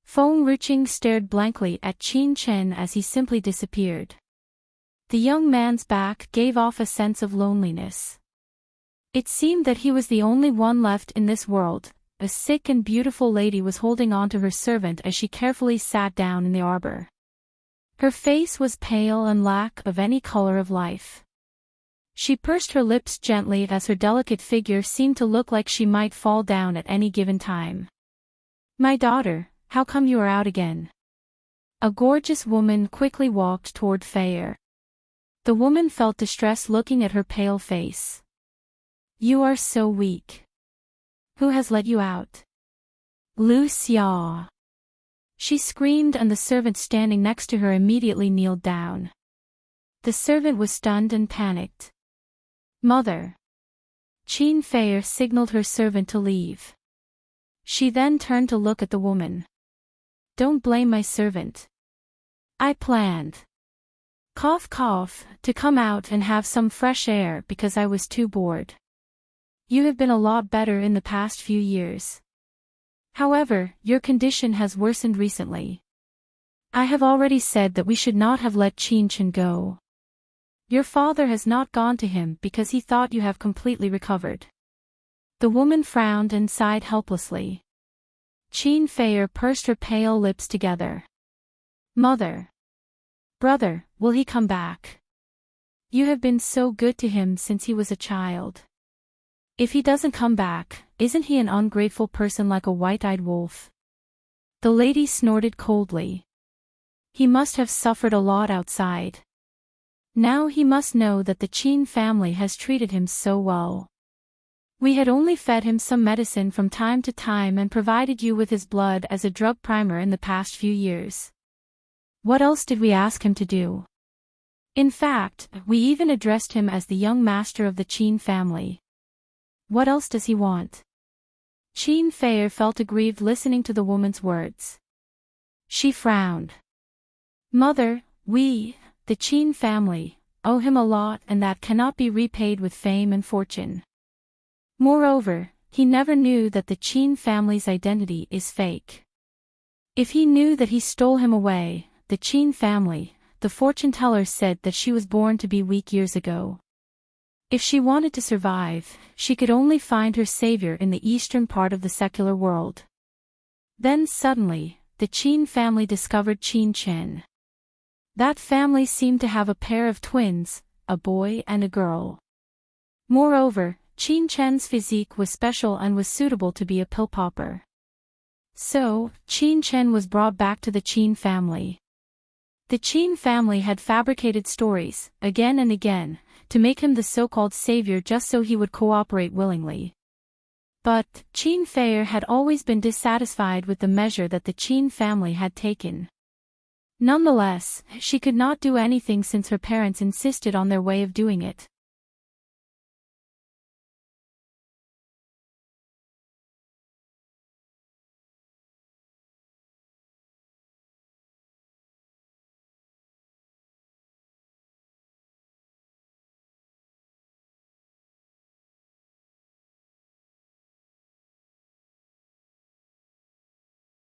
Feng Ruqing stared blankly at Qin Chen as he simply disappeared. The young man's back gave off a sense of loneliness. It seemed that he was the only one left in this world. A sick and beautiful lady was holding on to her servant as she carefully sat down in the arbor. Her face was pale and lack of any color of life. She pursed her lips gently as her delicate figure seemed to look like she might fall down at any given time. My daughter, how come you are out again? A gorgeous woman quickly walked toward Fair. The woman felt distress looking at her pale face. You are so weak. Who has let you out? Lu Xia. She screamed and the servant standing next to her immediately kneeled down. The servant was stunned and panicked. Mother. Qin Fair signaled her servant to leave. She then turned to look at the woman. Don't blame my servant. I planned. Cough cough, to come out and have some fresh air because I was too bored. You have been a lot better in the past few years. However, your condition has worsened recently. I have already said that we should not have let Qin Chen go. Your father has not gone to him because he thought you have completely recovered. The woman frowned and sighed helplessly. Qin Fair pursed her pale lips together. Mother. Brother, will he come back? You have been so good to him since he was a child. If he doesn't come back, isn't he an ungrateful person like a white-eyed wolf? The lady snorted coldly. He must have suffered a lot outside. Now he must know that the Qin family has treated him so well. We had only fed him some medicine from time to time and provided you with his blood as a drug primer in the past few years. What else did we ask him to do? In fact, we even addressed him as the young master of the Qin family. What else does he want? Qin Fair felt aggrieved listening to the woman's words. She frowned. Mother, we, the Qin family, owe him a lot and that cannot be repaid with fame and fortune. Moreover, he never knew that the Qin family's identity is fake. If he knew that he stole him away, the Qin family, the fortune teller said that she was born to be weak years ago. If she wanted to survive, she could only find her savior in the eastern part of the secular world. Then suddenly, the Qin family discovered Qin Chen. That family seemed to have a pair of twins, a boy and a girl. Moreover, Qin Chen's physique was special and was suitable to be a pill popper. So, Qin Chen was brought back to the Qin family. The Qin family had fabricated stories, again and again, to make him the so-called savior just so he would cooperate willingly. But, Qin Fair had always been dissatisfied with the measure that the Qin family had taken. Nonetheless, she could not do anything since her parents insisted on their way of doing it.